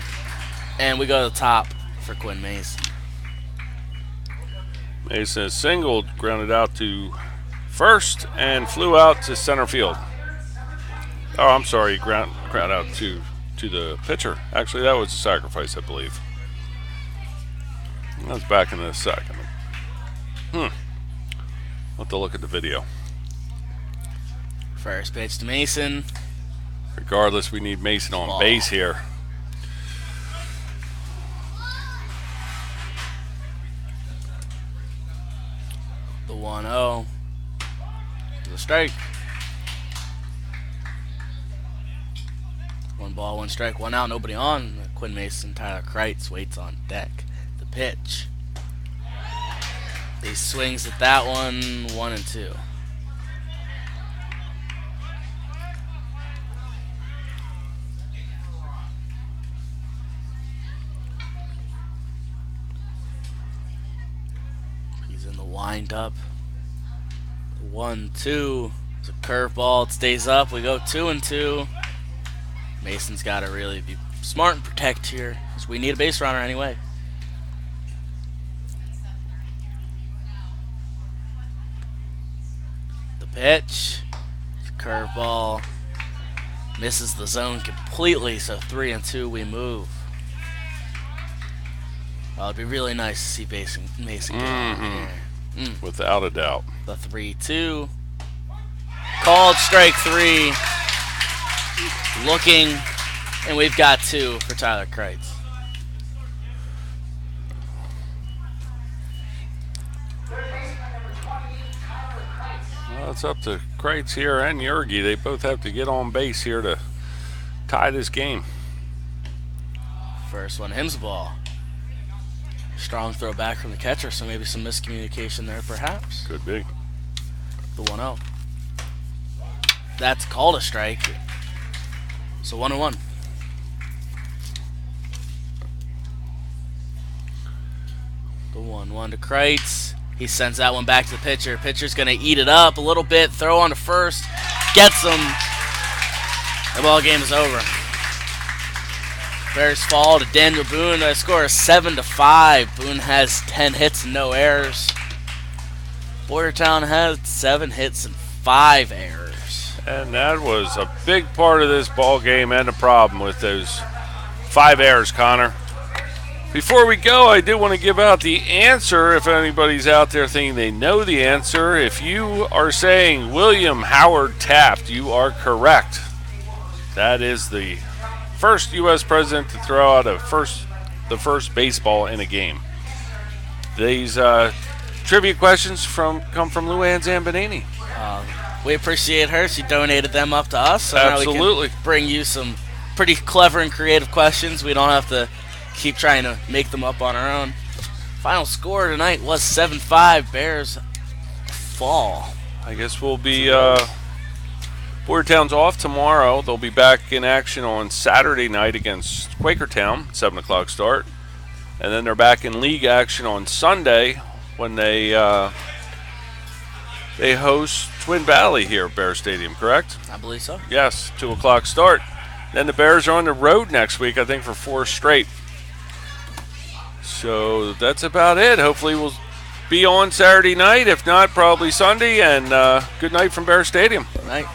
And we go to the top for Quinn Mason. Mason is singled, grounded out to first, and flew out to center field. Oh, I'm sorry, ground out to the pitcher. Actually, that was a sacrifice, I believe. That's back in the second. We'll have to look at the video. First pitch to Mason. Regardless, we need Mason on Ball. base here. The 1-0. The strike. 1 ball, 1 strike, 1 out, nobody on. Quinn Mason, Tyler Kreitz waits on deck. The pitch. He swings at that one, 1-2. He's in the wind-up. 1-2. It's a curveball. It stays up. We go 2-2. Mason's got to really be smart and protect here, because we need a base runner anyway. The pitch. It's a curveball. Misses the zone completely, so 3-2 we move. It'd be really nice to see Mason get on here. Without a doubt. The 3-2. Called strike 3. Looking, and we've got 2 for Tyler Kreitz. Well, it's up to Kreitz here and Yergi. They both have to get on base here to tie this game. First one, him's the ball. Strong throw back from the catcher, so maybe some miscommunication there perhaps. Could be. The 1-0. That's called a strike. So 1-1. The 1-1 to Kreitz. He sends that one back to the pitcher. Pitcher's going to eat it up a little bit. Throw on to first. Gets him. The ball game is over. Bears fall to Daniel Boone. The score is 7-5. Boone has 10 hits and no errors. Boyertown has 7 hits and 5 errors. And that was a big part of this ball game and a problem with those 5 errors, Connor. Before we go, I do want to give out the answer if anybody's out there thinking they know the answer. If you are saying William Howard Taft, you are correct. That is the first U.S. president to throw out the first baseball in a game. These trivia questions come from Luann Zambanini. We appreciate her. She donated them up to us. So Absolutely. now we can bring you some pretty clever and creative questions. We don't have to keep trying to make them up on our own. Final score tonight was 7-5. Bears fall. I guess we'll be Boyertown's off tomorrow. They'll be back in action on Saturday night against Quakertown, 7 o'clock start. And then they're back in league action on Sunday when they host Twin Valley here at Bear Stadium, correct? I believe so. Yes, 2 o'clock start. Then the Bears are on the road next week, I think, for 4 straight. So that's about it. Hopefully we'll be on Saturday night. If not, probably Sunday. And good night from Bear Stadium. Night.